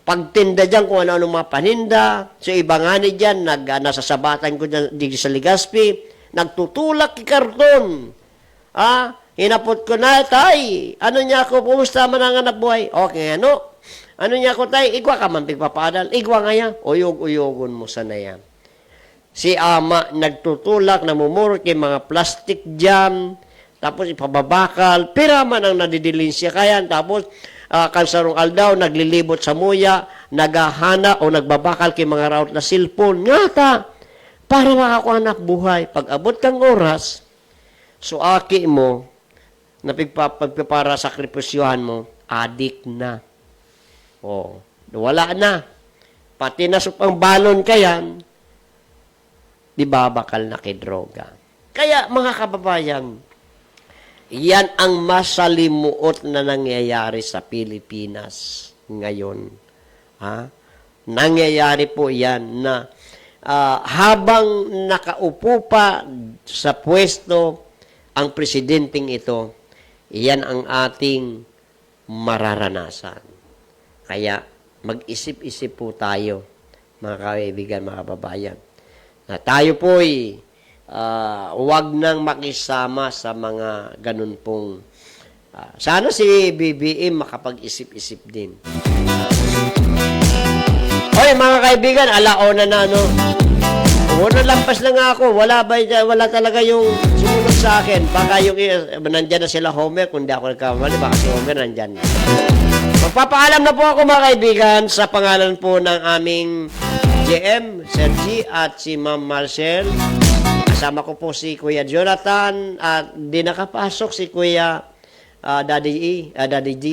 pagtinda dyan kung ano-ano mga paninda. So, iba nga ni dyan, nasasabatan ko dyan dito sa Legazpi, nagtutulak ki karton. Hinapot ko na, tay, ano niya ako, kumusta man ang anak buhay? Okay, ano? Ano niya ako, tay, igwa ka man pigpapadal. Igwa nga yan, uyog-uyogon mo sana yan. Si ama nagtutulak, namumurot yung mga plastic jam, tapos ipababakal, pira man ang nadidilinsya kayan, tapos kansarong aldaw, naglilibot sa muya, naghahana o nagbabakal kay mga raut na cellphone. Ngata, para makakuanak buhay. Pag abot kang oras, suaki mo, na pagpapara sakripisyohan mo, adik na. O, wala na. Pati na supang balon ka yan, di ba bakal na kay droga. Kaya mga kababayan, yan ang masalimuot na nangyayari sa Pilipinas ngayon. Nangyayari po yan na habang nakaupo pa sa pwesto ang presidenteng ito, iyan ang ating mararanasan. Kaya mag-isip-isip po tayo, mga kaibigan, mga kababayan, na tayo po'y huwag nang makisama sa mga ganun pong sana si BBM makapag-isip-isip din. Hoy mga kaibigan, alaona na no. Una lampas na nga ako, wala talaga yung sumunod sa akin. Baka yung nandyan na sila Homer, kung di ako nagkamali, baka si Homer nandyan na. Magpapaalam na po ako mga kaibigan sa pangalan po ng aming GM, Sir G, at si Ma'am Marcel. Kasama ko po si Kuya Jonathan at di nakapasok si Kuya Daddy G.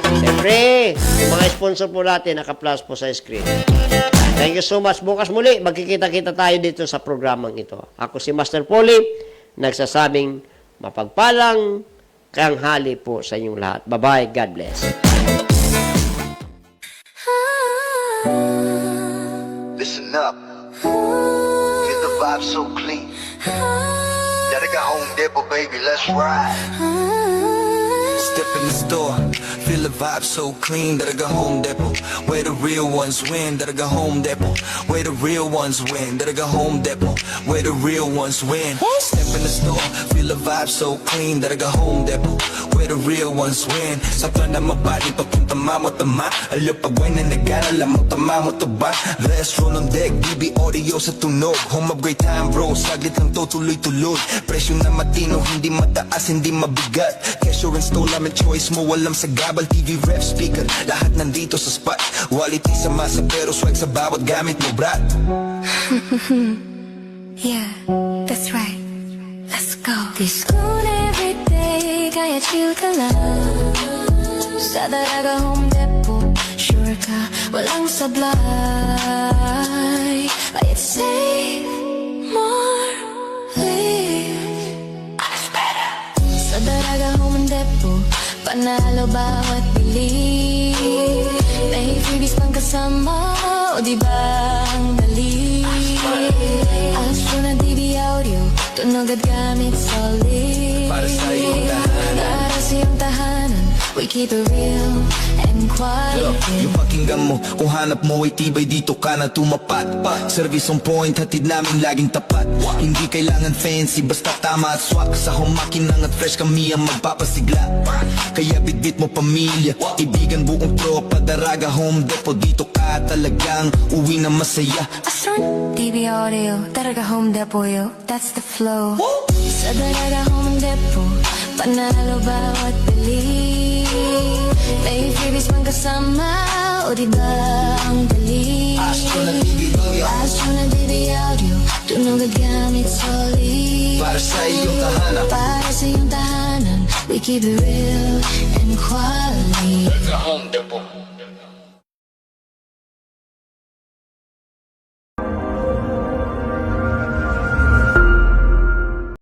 Siyempre, yung mga sponsor po natin, naka-plus po sa screen. Thank you so much. Bukas muli, magkikita-kita tayo dito sa programang ito. Ako si Master Polly, nagsasabing mapagpalang kanghali po sa inyong lahat. Bye-bye. God bless. Listen up. Get the vibe so clean. Gotta go home, Dipper, baby. Let's ride. Step in the store, feel the vibe so clean that I go home depot. Where the real ones win, that I go home depot. Where the real ones win, that I go home depot. Where the real ones win. Step in the store, feel the vibe so clean that I go home depot. Where the real ones win. Sa plana mabali, papunta mo tama. Alyo pagway na nagana, lamang tama mo to ba? Let's roll on deck, BB audio sa tunog. Home of great time bro, saglit lang to tuloy-tuloy. Presyo na matino, hindi mataas, hindi mabigat. Kesyo install namin choice mo, walang sa gabal. TV rep speaker, lahat nandito sa spot. Quality sa masa pero swag sa bawat gamit mo brat. Yeah, that's right. Let's go. Discount every day, kaya chill ka lang. Sa Dalaga Home Depot, sure ka, walang sablay. Buy it safe, more live. That's better. Sa Dalaga Home Depot, panalo bawat bili. May freebies pang kasama, o diba ang dali? Astro na DB audio, tunog at gamit solid. Para sa iyong tahanan. Para sa iyong tahanan, we keep it real and and quality. Yung pakinggan mo, kung hanap mo ay tibay dito ka na tumapat. Service on point, hatid namin laging tapat. Hindi kailangan fancy, basta tama at swak. Sa humakinang at fresh kami ang magpapasigla. Kaya bitbit mo pamilya, ibigan buong tropa. Daraga Home Depot, dito ka talagang uwi na masaya. Asan TV audio, Daraga Home Depot yo, that's the flow. Sa Daraga Home Depot, panalo bawat bili. May freebies man kasama, o diba ang dali? Astro na TV audio, Astro na TV audio, tunog at gamit solid. para sa iyong tahanan. Para sa iyong tahanan, we keep it real and quality. Daraga Home Depot.